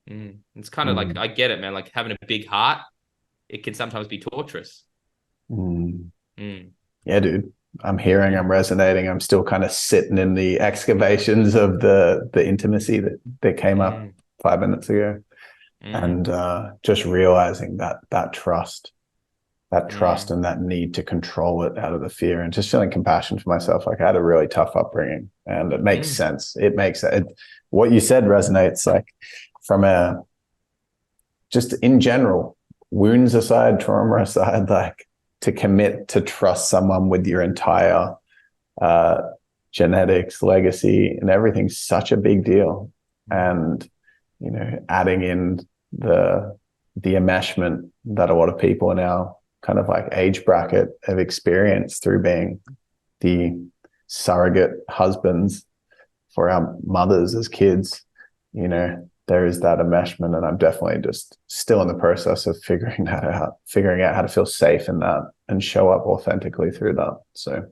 It's kind of like, I get it, man. Like, having a big heart, it can sometimes be torturous. Yeah, dude. I'm hearing, I'm resonating. I'm still kind of sitting in the excavations of the intimacy that came up 5 minutes ago. And just realizing that trust and that need to control it out of the fear, and just feeling compassion for myself. Like, I had a really tough upbringing, and it makes sense. It makes it. What you said resonates, like, from just in general, wounds aside, trauma aside, like, to commit to trust someone with your entire genetics, legacy, and everything's such a big deal. And adding in the enmeshment that a lot of people in our kind of like age bracket have experienced through being the surrogate husbands for our mothers as kids, there is that enmeshment. And I'm definitely just still in the process of figuring out how to feel safe in that and show up authentically through that. So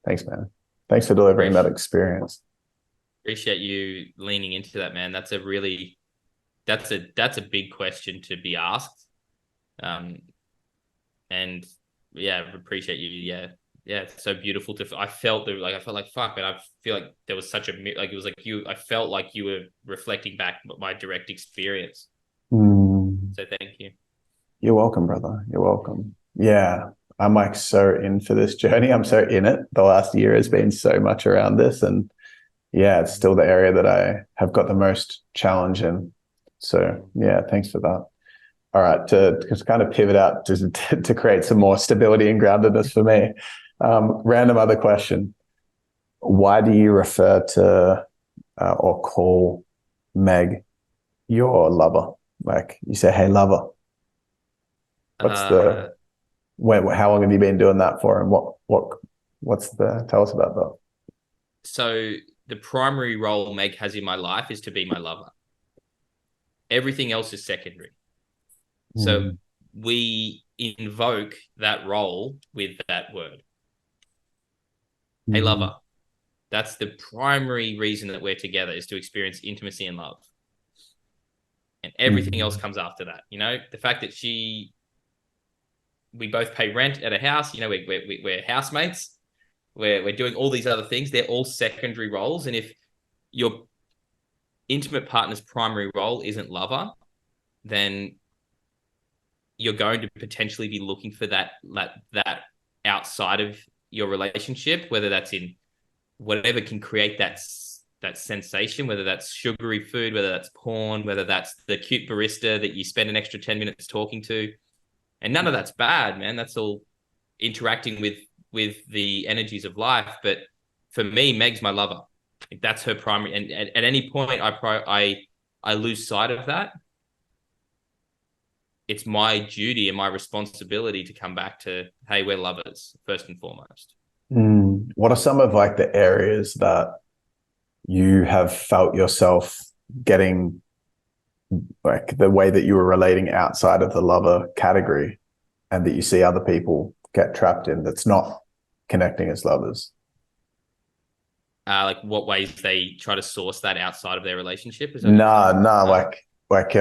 thanks, man. Thanks for delivering that experience. Appreciate you leaning into that, man. That's a big question to be asked. And yeah, appreciate you. Yeah, it's so beautiful I felt like, fuck, man, I feel like there was such it was like I felt like you were reflecting back my direct experience. So thank you. You're welcome, brother. You're welcome. Yeah, I'm like so in for this journey. I'm so in it. The last year has been so much around this, and yeah, it's still the area that I have got the most challenge in. So yeah, thanks for that. All right, to kind of pivot out to create some more stability and groundedness for me. Random other question. Why do you refer to or call Meg your lover? Like, you say, hey, lover. How long have you been doing that for? And tell us about that. So the primary role Meg has in my life is to be my lover. Everything else is secondary. So we invoke that role with that word. Hey, lover. That's the primary reason that we're together, is to experience intimacy and love. And everything else comes after that. The fact that we both pay rent at a house, we're housemates. We're doing all these other things. They're all secondary roles. And if your intimate partner's primary role isn't lover, then you're going to potentially be looking for that outside of your relationship, whether that's in whatever can create that sensation, whether that's sugary food, whether that's porn, whether that's the cute barista that you spend an extra 10 minutes talking to. And none of that's bad, man. That's all interacting with the energies of life. But for me, Meg's my lover. That's her primary. And at any point I lose sight of that, it's my duty and my responsibility to come back to, hey, we're lovers first and foremost. What are some of like the areas that you have felt yourself getting, like the way that you were relating outside of the lover category, and that you see other people get trapped in, that's not connecting as lovers? Like what ways they try to source that outside of their relationship? Is that Like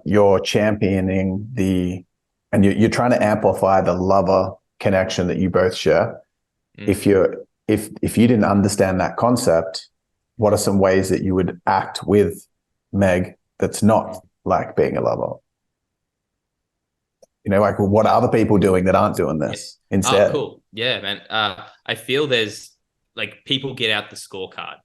you're championing and you're trying to amplify the lover connection that you both share. If you didn't understand that concept, what are some ways that you would act with Meg that's not like being a lover? Like what are other people doing that aren't doing this instead? Oh, cool. Yeah, man. I feel there's like people get out the scorecard.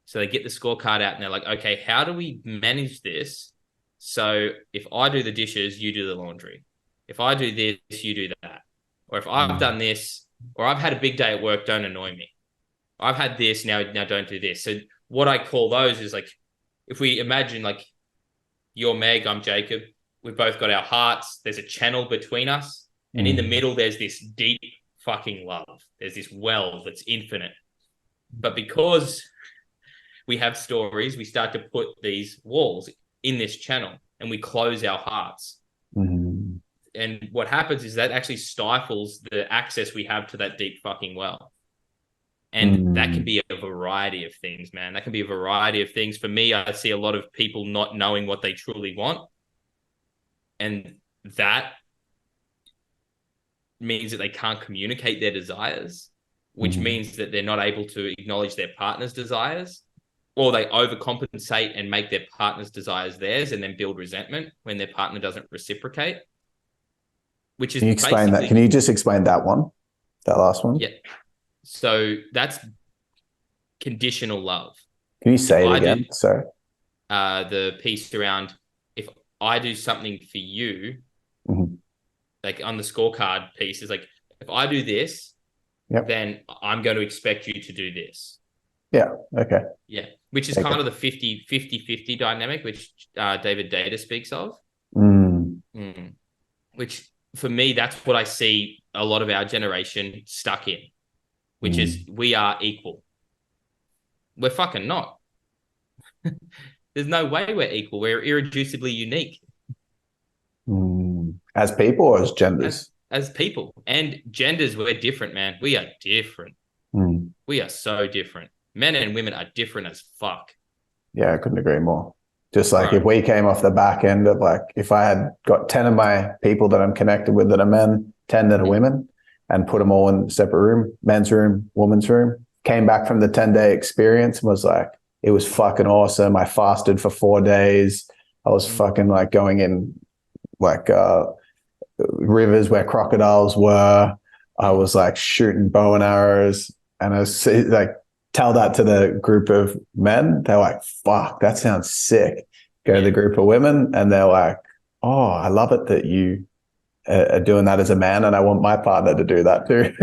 So they get the scorecard out and they're like, okay, how do we manage this? So if I do the dishes, you do the laundry. If I do this, you do that. Or if I've done this, or I've had a big day at work, don't annoy me. I've had this, now don't do this. So what I call those is like, if we imagine like you're Meg, I'm Jacob, we've both got our hearts, there's a channel between us, and in the middle, there's this deep fucking love. There's this well that's infinite. But because we have stories, we start to put these walls in this channel and we close our hearts. And what happens is that actually stifles the access we have to that deep fucking well. And that can be a variety of things, man. That can be a variety of things. For me, I see a lot of people not knowing what they truly want. And that means that they can't communicate their desires, which means that they're not able to acknowledge their partner's desires, or they overcompensate and make their partner's desires theirs and then build resentment when their partner doesn't reciprocate. Which is Can you explain that? Can you just explain that last one? Yeah. So that's conditional love. Can you say it again? Sorry. The piece around if I do something for you, like on the scorecard piece is like, if I do this, then I'm going to expect you to do this. Yeah. Okay. Yeah. Which is kind of the 50-50 dynamic, which David Data speaks of. Which for me, that's what I see a lot of our generation stuck in, which is we are equal. We're fucking not. There's no way we're equal. We're irreducibly unique. As people or as genders? As people. And genders, we're different, man. We are different. We are so different. Men and women are different as fuck. Yeah, I couldn't agree more. Just like if we came off the back end of like, if I had got 10 of my people that I'm connected with that are men, 10 that are women, and put them all in a separate room, men's room, woman's room, came back from the 10-day experience and was like, it was fucking awesome. I fasted for 4 days. I was fucking like going in like rivers where crocodiles were. I was like shooting bow and arrows, and I was like, tell that to the group of men. They're like, fuck, that sounds sick. Go to the group of women and they're like, oh, I love it that you are doing that as a man, and I want my partner to do that too.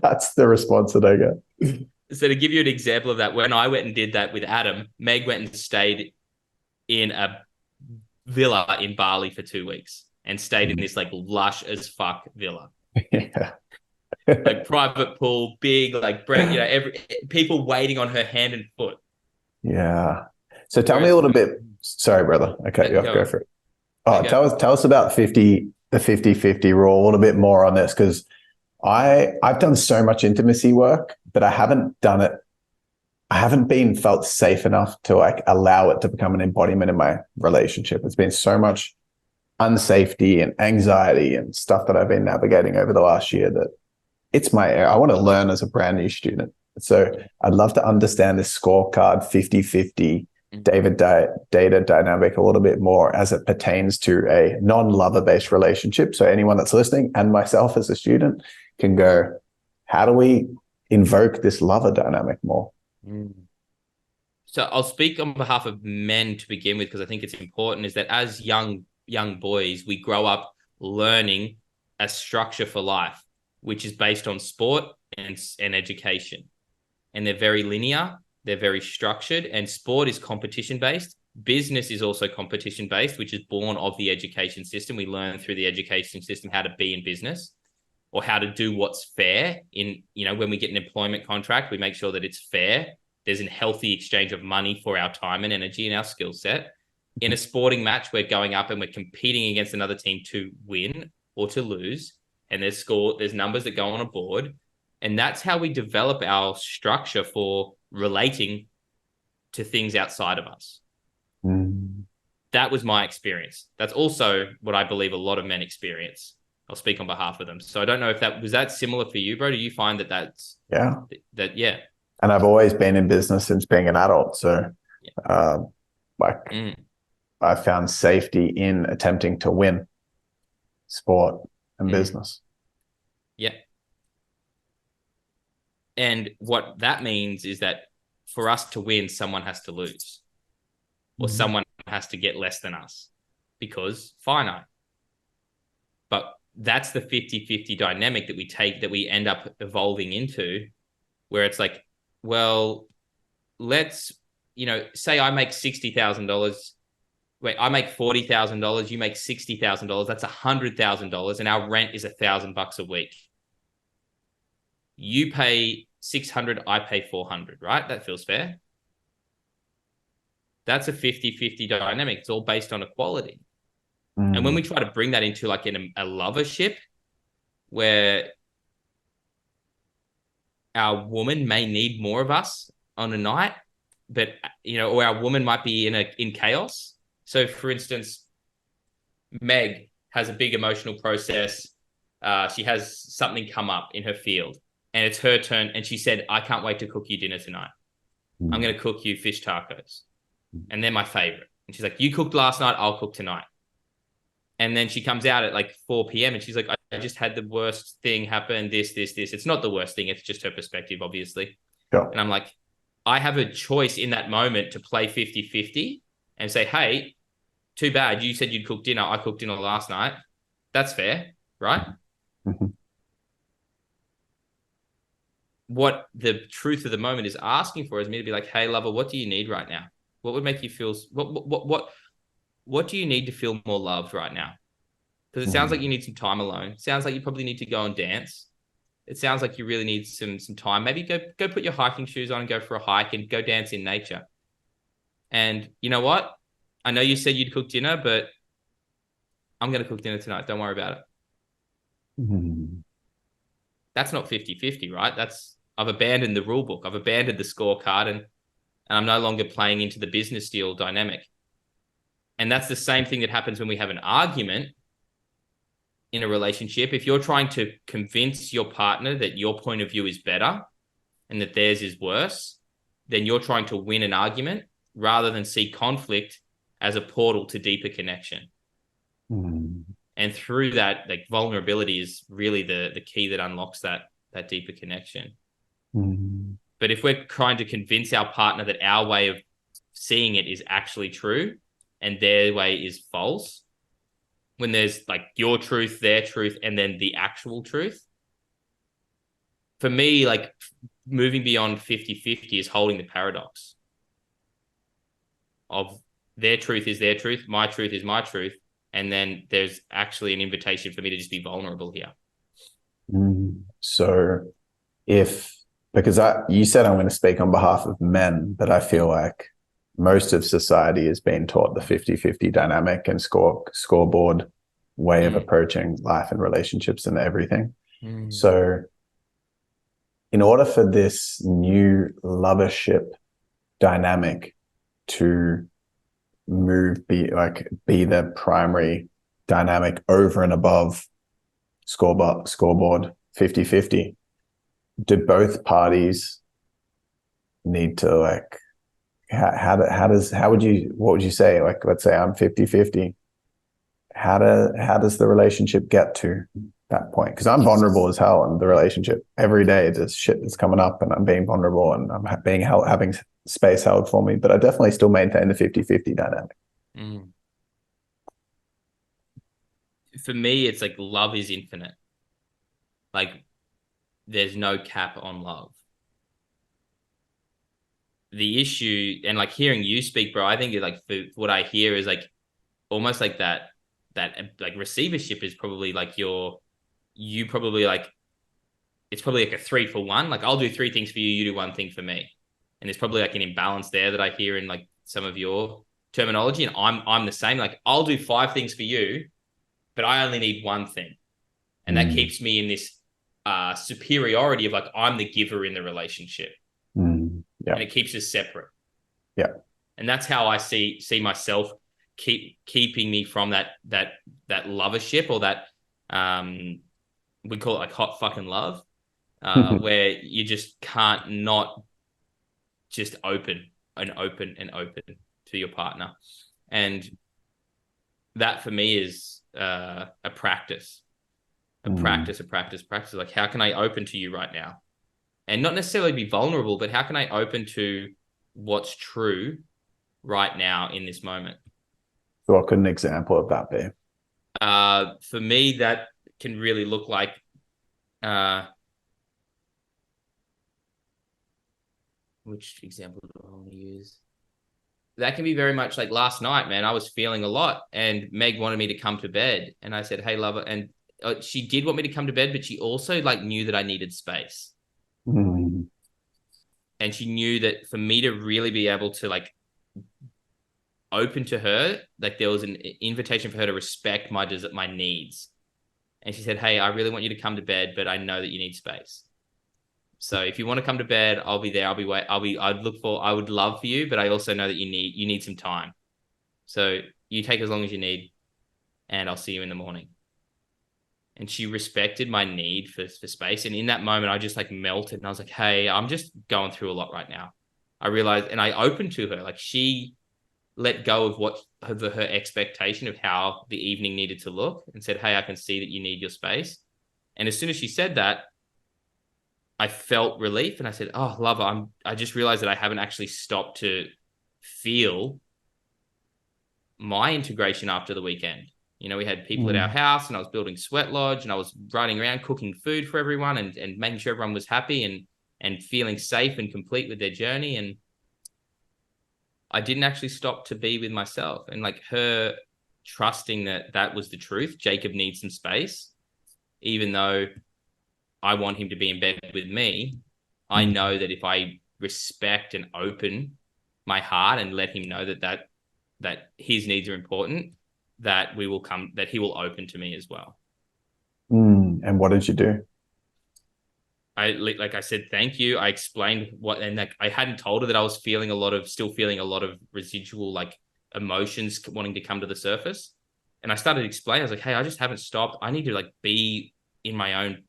That's the response that I get. So to give you an example of that, when I went and did that with Adam, Meg went and stayed in a villa in Bali for 2 weeks and stayed in this like lush as fuck villa. Yeah. Like private pool, big, like, every people waiting on her hand and foot. Yeah. So tell me a little bit. Sorry, brother. I cut you off. Go for it. Oh, tell us about the 50-50 rule a little bit more on this, because I've done so much intimacy work, but I haven't done it. I haven't been felt safe enough to like allow it to become an embodiment in my relationship. It's been so much unsafety and anxiety and stuff that I've been navigating over the last year that it's my area. I want to learn as a brand new student. So I'd love to understand this scorecard 50-50 data dynamic a little bit more as it pertains to a non-lover based relationship. So anyone that's listening and myself as a student can go, how do we invoke this lover dynamic more? So I'll speak on behalf of men to begin with, because I think it's important, is that as young boys, we grow up learning a structure for life, which is based on sport and education. And they're very linear, they're very structured, and sport is competition-based. Business is also competition-based, which is born of the education system. We learn through the education system how to be in business, or how to do what's fair. When we get an employment contract, we make sure that it's fair. There's a healthy exchange of money for our time and energy and our skill set. In a sporting match, we're going up and we're competing against another team to win or to lose. and there's numbers that go on a board. And that's how we develop our structure for relating to things outside of us. That was my experience. That's also what I believe a lot of men experience. I'll speak on behalf of them. So I don't know if that was similar for you, bro. Do you find that's yeah? And I've always been in business since being an adult. So I found safety in attempting to win sport and business. Yeah. And what that means is that for us to win, someone has to lose, or someone has to get less than us, because finite. But that's the 50-50 dynamic that we end up evolving into, where it's like, well, let's, say I make $60,000. Wait, I make $40,000. You make $60,000. That's $100,000, and our rent is $1,000 a week. You pay $600, I pay $400, right? That feels fair. That's a 50-50 dynamic. It's all based on equality. And when we try to bring that into like in a lovership, where our woman may need more of us on a night, but or our woman might be in chaos. So, for instance, Meg has a big emotional process. She has something come up in her field, and it's her turn. And she said, "I can't wait to cook you dinner tonight. I'm going to cook you fish tacos, and they're my favorite." And she's like, "You cooked last night. I'll cook tonight." And then she comes out at like 4 p.m. and she's like, "I just had the worst thing happen. This. It's not the worst thing. It's just her perspective, obviously." Sure. And I'm like, I have a choice in that moment to play 50-50 and say, "Hey, too bad. You said you'd cook dinner. I cooked dinner last night. That's fair, right?" What the truth of the moment is asking for is me to be like, "Hey, lover, what do you need right now? What would make you feel? What do you need to feel more loved right now?" Because it sounds like you need some time alone. It sounds like you probably need to go and dance. It sounds like you really need some time. Maybe go put your hiking shoes on and go for a hike and go dance in nature. And you know what? I know you said you'd cook dinner, but I'm going to cook dinner tonight. Don't worry about it. That's not 50-50, right? I've abandoned the rule book. I've abandoned the scorecard, and I'm no longer playing into the business deal dynamic. And that's the same thing that happens when we have an argument in a relationship. If you're trying to convince your partner that your point of view is better and that theirs is worse, then you're trying to win an argument rather than see conflict as a portal to deeper connection. And through that, like, vulnerability is really the key that unlocks that deeper connection. But if we're trying to convince our partner that our way of seeing it is actually true and their way is false, when there's like your truth, their truth, and then the actual truth, for me, like, moving beyond 50-50 is holding the paradox of their truth is their truth, my truth is my truth, and then there's actually an invitation for me to just be vulnerable here. So because you said I'm going to speak on behalf of men, but I feel like most of society has been taught the 50-50 dynamic and scoreboard way of approaching life and relationships and everything. So in order for this new lovership dynamic to be the primary dynamic over and above scoreboard 50-50, do both parties need to, like, what would you say? Like, let's say I'm 50-50. How does the relationship get to that point? Because I'm vulnerable as hell in the relationship. Every day there's shit that's coming up and I'm being vulnerable and I'm having space held for me, but I definitely still maintain the 50-50 dynamic. For me, it's like love is infinite. Like, there's no cap on love. The issue, and like hearing you speak, bro, I think like what I hear is like almost like that like receivership is probably like it's probably like a 3-for-1. Like, I'll do 3 things for you, you do 1 thing for me. And there's probably like an imbalance there that I hear in like some of your terminology. And I'm the same. Like, I'll do 5 things for you, but I only need 1 thing. And that keeps me in this superiority of like, I'm the giver in the relationship. Yeah. And it keeps us separate. Yeah. And that's how I see myself keeping me from that lovership, or that we call it like hot fucking love, where you just can't not just open to your partner. And that for me is a practice. Like, how can I open to you right now? And not necessarily be vulnerable, but how can I open to what's true right now in this moment? So what could an example of that be? For me, that can really look like which example do I want to use? That can be very much like last night, man. I was feeling a lot, and Meg wanted me to come to bed, and I said, "Hey, lover," and she did want me to come to bed, but she also like knew that I needed space, and she knew that for me to really be able to like open to her, like there was an invitation for her to respect my needs. And she said, "Hey, I really want you to come to bed, but I know that you need space. So if you want to come to bed, I'll be there. I would love for you, but I also know that you need some time. So you take as long as you need, and I'll see you in the morning." And she respected my need for space. And in that moment, I just like melted, and I was like, "Hey, I'm just going through a lot right now." I realized, and I opened to her, like she let go of her expectation of how the evening needed to look, and said, "Hey, I can see that you need your space." And as soon as she said that, I felt relief, and I said, "Oh, lover, I just realized that I haven't actually stopped to feel my integration after the weekend." You know, we had people at our house, and I was building sweat lodge, and I was running around cooking food for everyone, and making sure everyone was happy and feeling safe and complete with their journey. And I didn't actually stop to be with myself. And like her trusting that was the truth. Jacob needs some space, even though I want him to be in bed with me. I know that if I respect and open my heart and let him know that his needs are important, that he will open to me as well. And what did you do? I said, thank you. I explained what, and like I hadn't told her that I was still feeling a lot of residual like emotions wanting to come to the surface. And I started explaining, I was like, "Hey, I just haven't stopped. I need to like be in my own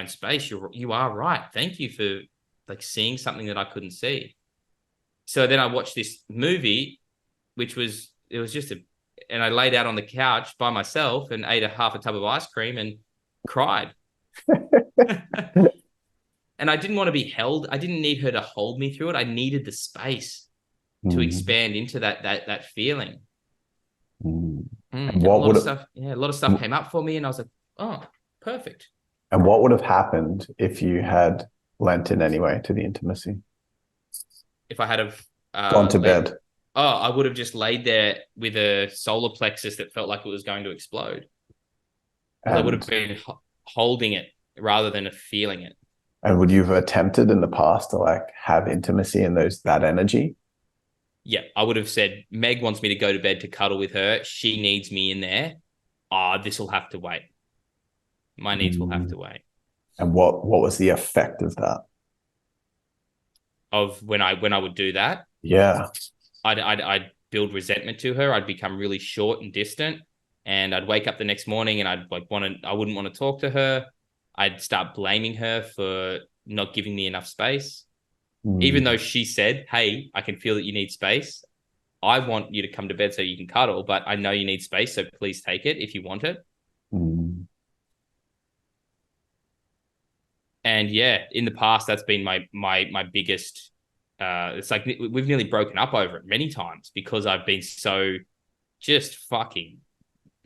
space. You are right. Thank you for like seeing something that I couldn't see." So then I watched this movie, and I laid out on the couch by myself and ate half a tub of ice cream and cried. And I didn't want to be held. I didn't need her to hold me through it. I needed the space to expand into that feeling. And And a what lot would of stuff, a lot of stuff came up for me, and I was like, "Oh, perfect." and what would have happened if you had lent in anyway to the intimacy? If I had have Gone to bed. I would have just laid there with a solar plexus that felt like it was going to explode. Because I would have been holding it rather than feeling it. And would you have attempted in the past to like have intimacy in that energy? Yeah, I would have said, "Meg wants me to go to bed to cuddle with her. She needs me in there. This will have to wait. My needs will have to wait." And what was the effect of that? Of when I would do that, Yeah. I'd build resentment to her. I'd become really short and distant, and I'd wake up the next morning and I wouldn't want to talk to her. I'd start blaming her for not giving me enough space. Even though she said, "Hey, I can feel that you need space. I want you to come to bed so you can cuddle, but I know you need space, so please take it if you want it." And yeah, in the past, that's been my biggest. It's like we've nearly broken up over it many times because I've been so just fucking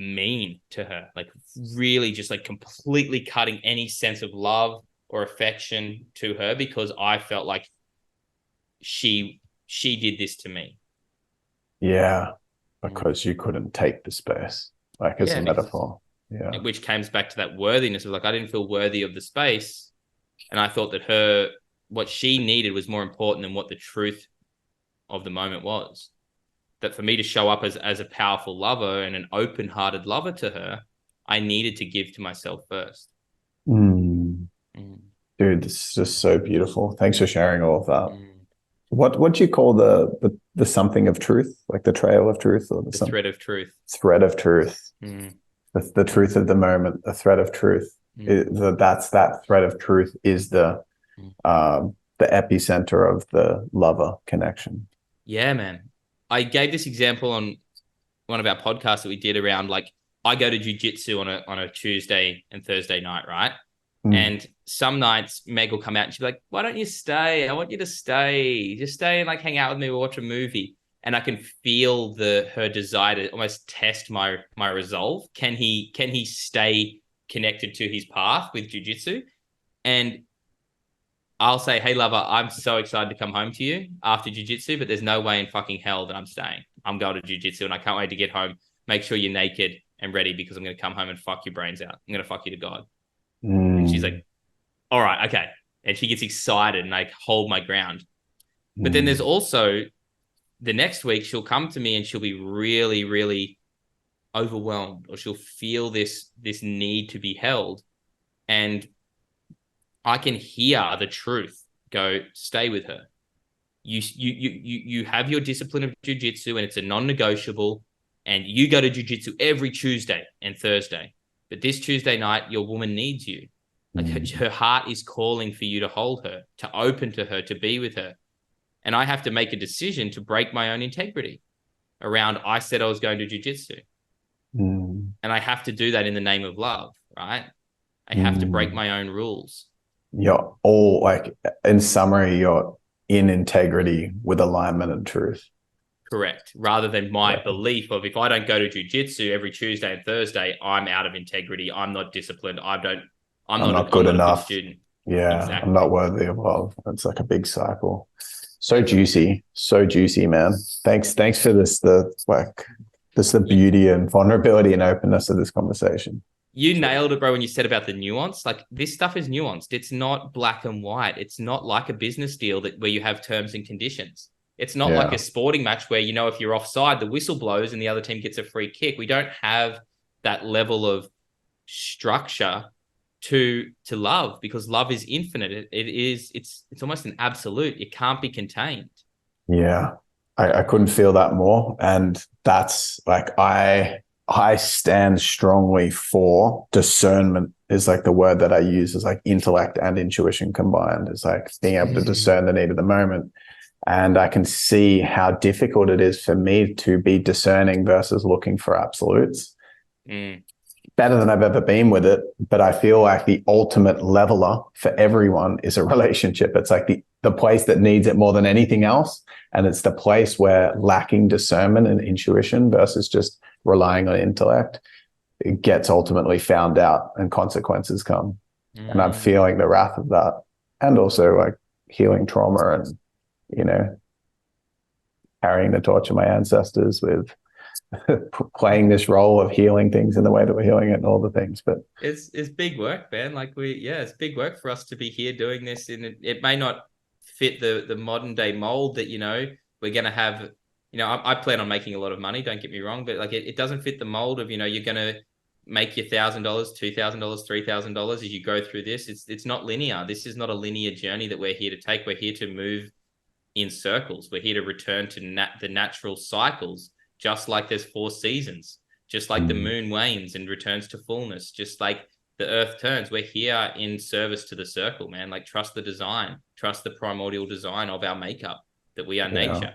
mean to her, like really just like completely cutting any sense of love or affection to her because I felt like she did this to me. Yeah. Because you couldn't take the space, like as a metaphor. Yeah. Which comes back to that worthiness of like I didn't feel worthy of the space. And I thought that what she needed was more important than what the truth of the moment was. That for me to show up as a powerful lover and an open-hearted lover to her, I needed to give to myself first. Mm. Mm, Dude, this is just so beautiful. Thanks for sharing all of that. mm. What do you call the something of truth, like the trail of truth, or the The some thread of truth. thread of truth, Mm, the truth of the moment, the thread of truth. mm, That's that thread of truth is mm. the epicenter of the lover connection. Yeah, man. I gave this example on one of our podcasts that we did around like I go to jujitsu on a Tuesday and Thursday night, right? Mm, And some nights Meg will come out and she'll be like, "Why don't you stay? I want you to stay. Just stay and like hang out with me or watch a movie." And I can feel her desire to almost test my resolve. Can he stay connected to his path with jujitsu? And I'll say, "Hey lover, I'm so excited to come home to you after jujitsu, but there's no way in fucking hell that I'm staying. I'm going to jujitsu and I can't wait to get home. Make sure you're naked and ready because I'm going to come home and fuck your brains out. I'm going to fuck you to God." And she's mm, like, "All right, okay." And she gets excited and I hold my ground. But then there's mm, also the next week she'll come to me and she'll be really, really overwhelmed, or she'll feel this need to be held. And I can hear the truth go, "Stay with her. You have your discipline of jujitsu and it's a non-negotiable, and you go to jujitsu every Tuesday and Thursday. But this Tuesday night, your woman needs you. Like mm, her heart is calling for you to hold her, to open to her, to be with her. And I have to make a decision to break my own integrity around I said I was going to jujitsu. mm, And I have to do that in the name of love, right? I have to break mm. my own rules. You're all like, in summary, you're in integrity with alignment and truth. Correct. Rather than my Yeah. belief of if I don't go to jujitsu every Tuesday and Thursday, I'm out of integrity. I'm not disciplined. I'm not I'm good not a good enough. student. Yeah, I'm not Exactly. worthy of love. It's like a big cycle. So juicy, man. Thanks for this. The beauty and vulnerability and openness of this conversation. You nailed it, bro, when you said about the nuance. Like this stuff is nuanced. It's not black and white. It's not like a business deal that where you have terms and conditions. It's not like Yeah. a sporting match where if you're offside, the whistle blows and the other team gets a free kick. We don't have that level of structure to love, because love is infinite. It's almost an absolute. It can't be contained. Yeah, I couldn't feel that more. And that's like I stand strongly for discernment is like the word that I use is like intellect and intuition combined. Is like being able to Mm, discern the need of the moment. And I can see how difficult it is for me to be discerning versus looking for absolutes. mm, Better than I've ever been with it. But I feel like the ultimate leveler for everyone is a relationship. It's like the place that needs it more than anything else. And it's the place where lacking discernment and intuition versus just relying on intellect, it gets ultimately found out and consequences come. And I'm mm. feeling the wrath of that. And also like healing trauma and, you know, carrying the torch of my ancestors with playing this role of healing things in the way that we're healing it and all the things. But It's big work, man. It's big work for us to be here doing this. And it may not fit the modern day mold that we're gonna have. I plan on making a lot of money. Don't get me wrong, but like it doesn't fit the mold of you're gonna make your $1,000, $2,000, $3,000 as you go through this. It's not linear. This is not a linear journey that we're here to take. We're here to move in circles. We're here to return to the natural cycles, just like there's four seasons, just like the moon wanes and returns to fullness, just like the earth turns. We're here in service to the circle, man. Like trust the design, trust the primordial design of our makeup, that we are yeah, nature.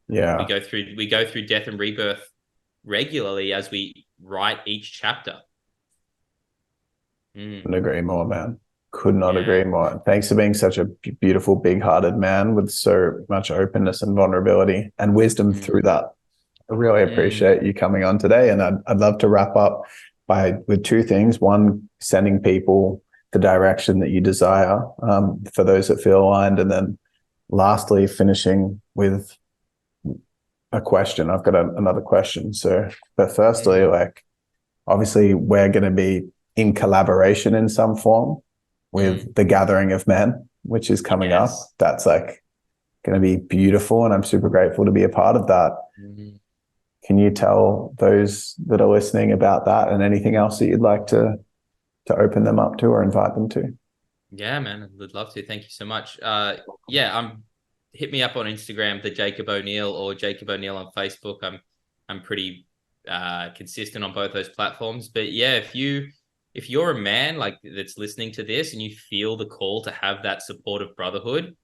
We yeah, go through death and rebirth regularly as we write each chapter. couldn't Mm, agree more, man. Could not agree yeah. more. Thanks for being such a beautiful, big-hearted man with so much openness and vulnerability and wisdom Mm, through that. I really mm, appreciate you coming on today, and I'd love to wrap up with two things. One, sending people the direction that you desire for those that feel aligned, and then lastly, finishing with a question. I've got another question. So, but firstly, mm, like obviously, we're going to be in collaboration in some form mm. with the Gathering of Men, which is coming up. Yes. That's like going to be beautiful, and I'm super grateful to be a part of that. Mm. Can you tell those that are listening about that and anything else that you'd like to open them up to or invite them to? Yeah, man, I'd love to. Thank you so much. Hit me up on Instagram, the Jacob O'Neill, or Jacob O'Neill on Facebook. I'm pretty consistent on both those platforms. But yeah, if you're a man like that's listening to this and you feel the call to have that supportive brotherhood,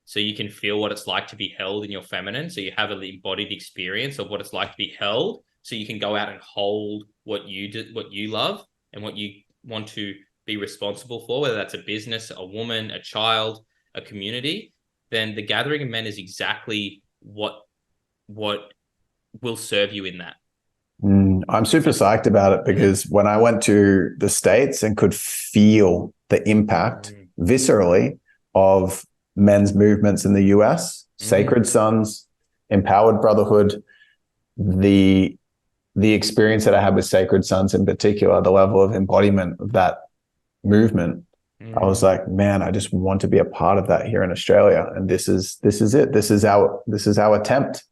so you can feel what it's like to be held in your feminine, so you have an embodied experience of what it's like to be held, so you can go out and hold what you do, what you love, and what you want to be responsible for, whether that's a business, a woman, a child, a community, then the gathering of men is exactly what will serve you in that. I'm super psyched about it because when I went to the States and could feel the impact viscerally of men's movements in the US, Sacred Sons, Empowered Brotherhood, the experience that I had with Sacred Sons in particular, the level of embodiment of that movement, I was like, man, I just want to be a part of that here in Australia. And this is it. This is our attempt.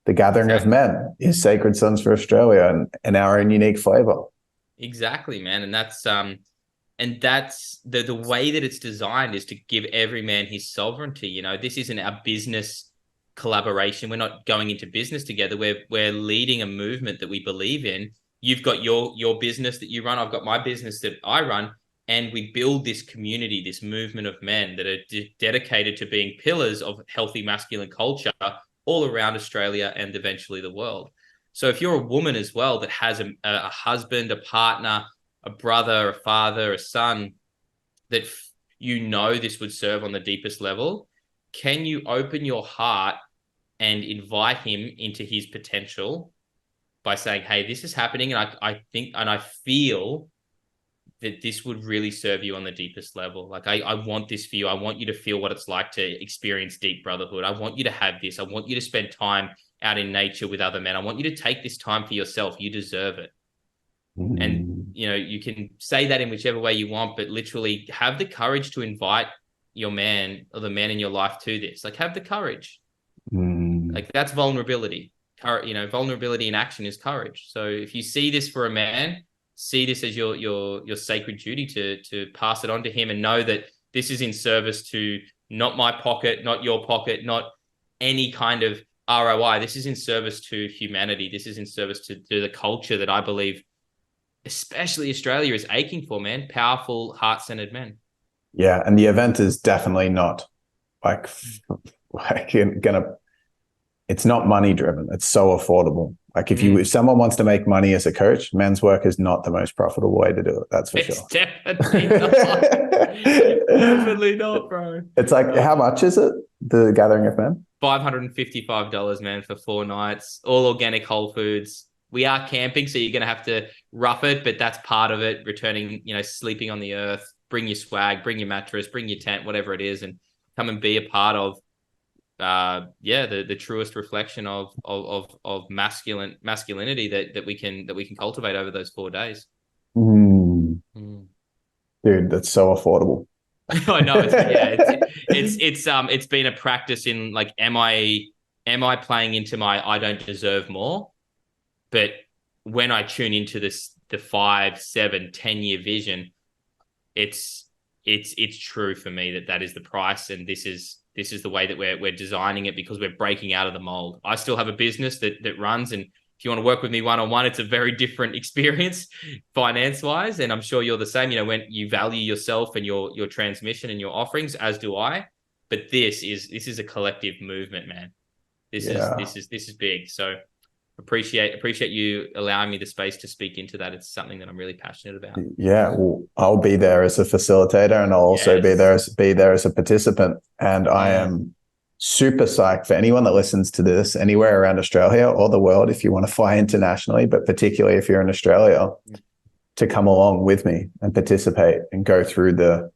The gathering of men is Sacred Sons for Australia and our own unique flavor. Exactly, man. And that's the way that it's designed is to give every man his sovereignty. You know, this isn't a business collaboration. We're not going into business together. We're leading a movement that we believe in. You've got your business that you run. I've got my business that I run. And we build this community, this movement of men that are dedicated to being pillars of healthy masculine culture all around Australia and eventually the world. So if you're a woman as well that has a husband, a partner, a brother, a father, a son, that this would serve on the deepest level, can you open your heart and invite him into his potential by saying, hey, this is happening, and I think and I feel that this would really serve you on the deepest level. Like, I want this for you. I want you to feel what it's like to experience deep brotherhood. I want you to have this. I want you to spend time out in nature with other men. I want you to take this time for yourself. You deserve it. And, you can say that in whichever way you want, but literally have the courage to invite your man or the man in your life to this. Like, have the courage. Like, that's vulnerability. Vulnerability in action is courage. So if you see this for a man, see this as your sacred duty to pass it on to him, and know that this is in service to not my pocket, not your pocket, not any kind of ROI. This is in service to humanity. This is in service to the culture that I believe, especially Australia, is aching for, man. Powerful, heart-centered men. Yeah, and the event is definitely not it's not money driven. It's so affordable. Like if someone wants to make money as a coach, men's work is not the most profitable way to do it. That's for sure. Definitely not. Definitely not, bro. It's like, how much is it? The gathering of men? $555, man, for 4 nights, all organic whole foods. We are camping, so you're going to have to rough it, but that's part of it. Returning, sleeping on the earth, bring your swag, bring your mattress, bring your tent, whatever it is, and come and be a part of the truest reflection of masculinity that we can cultivate over those 4 days. Dude, that's so affordable. I know. It's been a practice in, like, am I playing into my I don't deserve more? But when I tune into the 5, 7, 10-year vision, it's true for me that is the price, and this is the way that we're designing it, because we're breaking out of the mold. I still have a business that runs, and if you want to work with me one-on-one, it's a very different experience finance-wise, and I'm sure you're the same. When you value yourself and your transmission and your offerings, as do I. But this is a collective movement, man. This is big. So appreciate you allowing me the space to speak into that. It's something that I'm really passionate about. Yeah, well, I'll be there as a facilitator, and I'll also be there as a participant. And I am super psyched for anyone that listens to this anywhere around Australia or the world, if you want to fly internationally, but particularly if you're in Australia, to come along with me and participate and go through the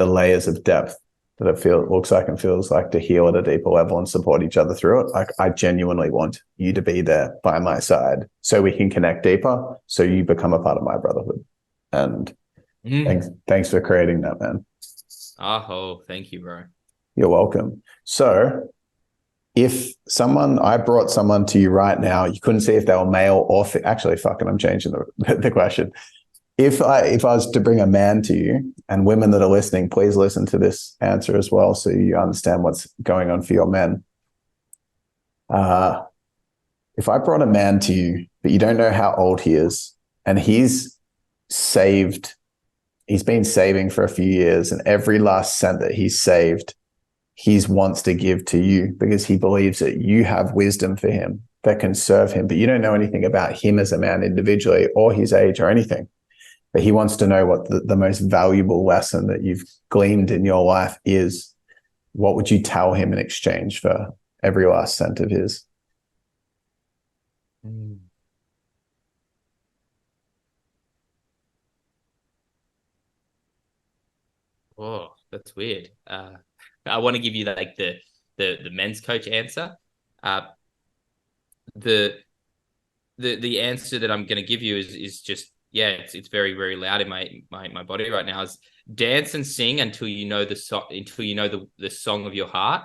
layers of depth that it looks like and feels like, to heal at a deeper level and support each other through it. Like, I genuinely want you to be there by my side so we can connect deeper, so you become a part of my brotherhood. And thanks for creating that, man. Oh, thank you, bro. You're welcome. So if I brought someone to you right now, you couldn't see if they were male or actually, fucking, I'm changing the question. if I was to bring a man to you, and women that are listening, please listen to this answer as well, so you understand what's going on for your men. If I brought a man to you, but you don't know how old he is, and he's been saving for a few years, and every last cent that he's saved, he wants to give to you because he believes that you have wisdom for him that can serve him, but you don't know anything about him as a man individually or his age or anything. But he wants to know what the most valuable lesson that you've gleaned in your life is. What would you tell him in exchange for every last cent of his? Oh, that's weird. I want to give you like the men's coach answer. Uh, the the answer that I'm going to give you is just, yeah, it's very, very loud in my body right now. Is dance and sing until you know the song of your heart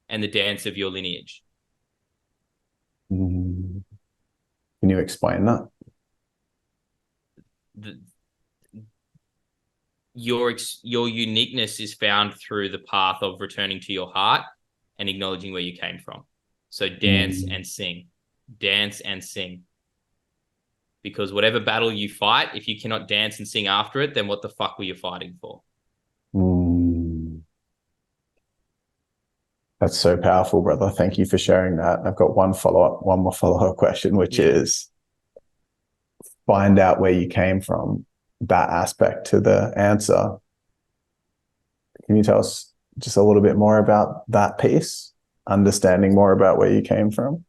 and the dance of your lineage. Can you explain that? The, your uniqueness is found through the path of returning to your heart and acknowledging where you came from. So dance and sing, dance and sing. Because whatever battle you fight, if you cannot dance and sing after it, then what the fuck were you fighting for? That's so powerful, brother. Thank you for sharing that. I've got one more follow-up question, which is find out where you came from, that aspect to the answer. Can you tell us just a little bit more about that piece? Understanding more about where you came from?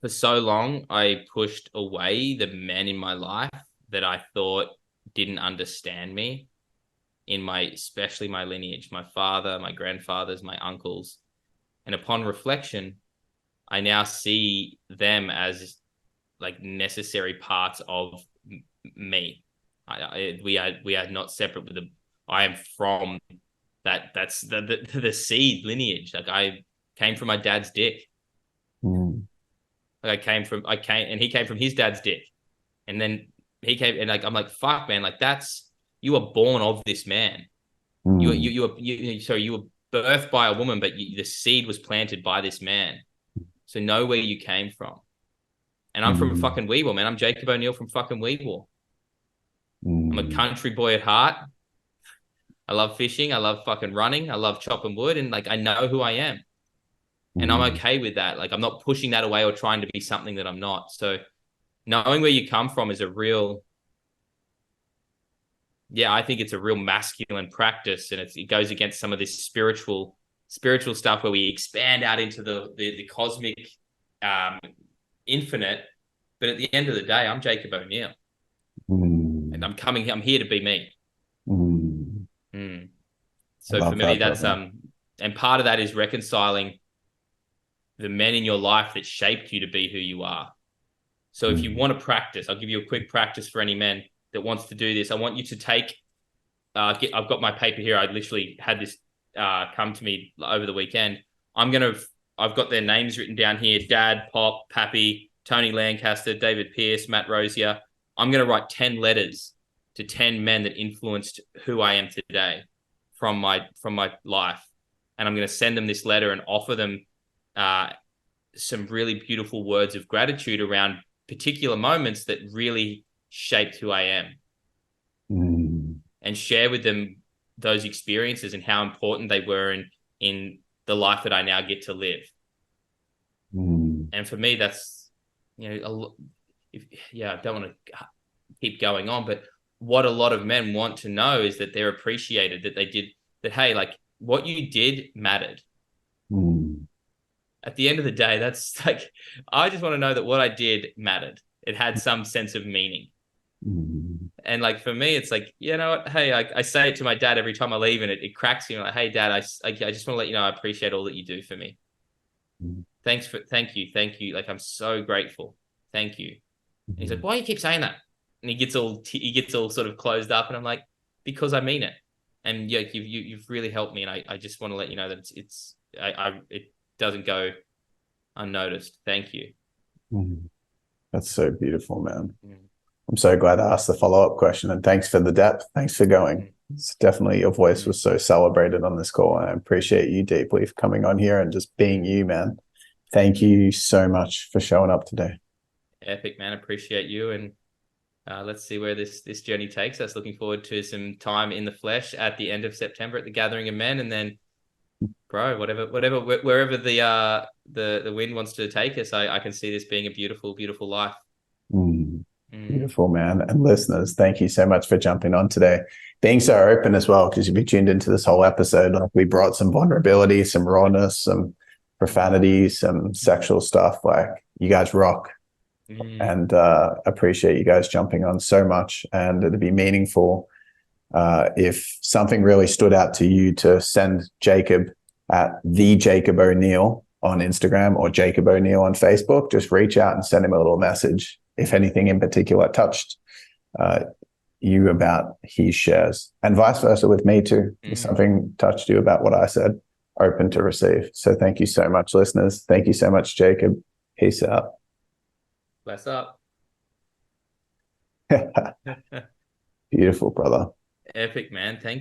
For so long, I pushed away the men in my life that I thought didn't understand me, especially my lineage, my father, my grandfathers, my uncles. And upon reflection, I now see them as like necessary parts of me. We are not separate with them. I am from that. That's the seed lineage. Like I came from my dad's dick. Like and he came from his dad's dick, and then he came, and like I'm like, fuck, man, like you were born of this man. You were birthed by a woman, but the seed was planted by this man. So know where you came from. And I'm from fucking Weewar, man. I'm Jacob O'Neill from fucking Weewar. I'm a country boy at heart. I love fishing. I love fucking running. I love chopping wood, and like I know who I am. And I'm okay with that. Like I'm not pushing that away or trying to be something that I'm not. So knowing where you come from is I think it's a real masculine practice, and it goes against some of this spiritual stuff where we expand out into the cosmic infinite. But at the end of the day, I'm Jacob O'Neill, and I'm here to be me. So for me, that's and part of that is reconciling the men in your life that shaped you to be who you are. So if you want to practice, I'll give you a quick practice for any men that wants to do this. I want you to take, I've got my paper here. I literally had this come to me over the weekend. I've got their names written down here: Dad, Pop, Pappy, Tony Lancaster, David Pierce, Matt Rosier. I'm going to write 10 letters to 10 men that influenced who I am today from my life. And I'm going to send them this letter and offer them some really beautiful words of gratitude around particular moments that really shaped who I am, and share with them those experiences and how important they were in the life that I now get to live. And for me, that's, I don't want to keep going on, but what a lot of men want to know is that they're appreciated, that hey, like what you did mattered. At the end of the day, that's like, I just want to know that what I did mattered. It had some sense of meaning. And like, for me, it's like, you know what? Hey, I say it to my dad every time I leave, and it cracks me. I'm like, hey, Dad, I just want to let you know I appreciate all that you do for me. Thank you. Like, I'm so grateful. Thank you. And he's like, why do you keep saying that? And he gets all sort of closed up, and I'm like, because I mean it. And yeah, you've really helped me, and I just want to let you know that it doesn't go unnoticed. Thank you. That's so beautiful, man. Mm. I'm so glad I asked the follow-up question, and thanks for the depth. Thanks for going. Mm. It's definitely, your voice Mm. was so celebrated on this call, and I appreciate you deeply for coming on here and just being you, man. Thank you so much for showing up today. Epic, man. Appreciate you, and let's see where this journey takes us. Looking forward to some time in the flesh at the end of September at the Gathering of Men, and then, bro, wherever the wind wants to take us, I can see this being a beautiful, beautiful life. Mm, Mm. beautiful, man. And listeners, thank you so much for jumping on today. Being so open as well, because you've been tuned into this whole episode. Like, we brought some vulnerability, some rawness, some profanity, some sexual stuff. Like, you guys rock. Mm. And appreciate you guys jumping on so much. And it'd be meaningful if something really stood out to you, to send Jacob at the Jacob O'Neill on Instagram or Jacob O'Neill on Facebook. Just reach out and send him a little message if anything in particular touched you about his shares, and vice versa with me too. If something touched you about what I said, open to receive. So thank you so much, listeners. Thank you so much, Jacob. Peace out. Bless up. Beautiful, brother. Epic, man. Thank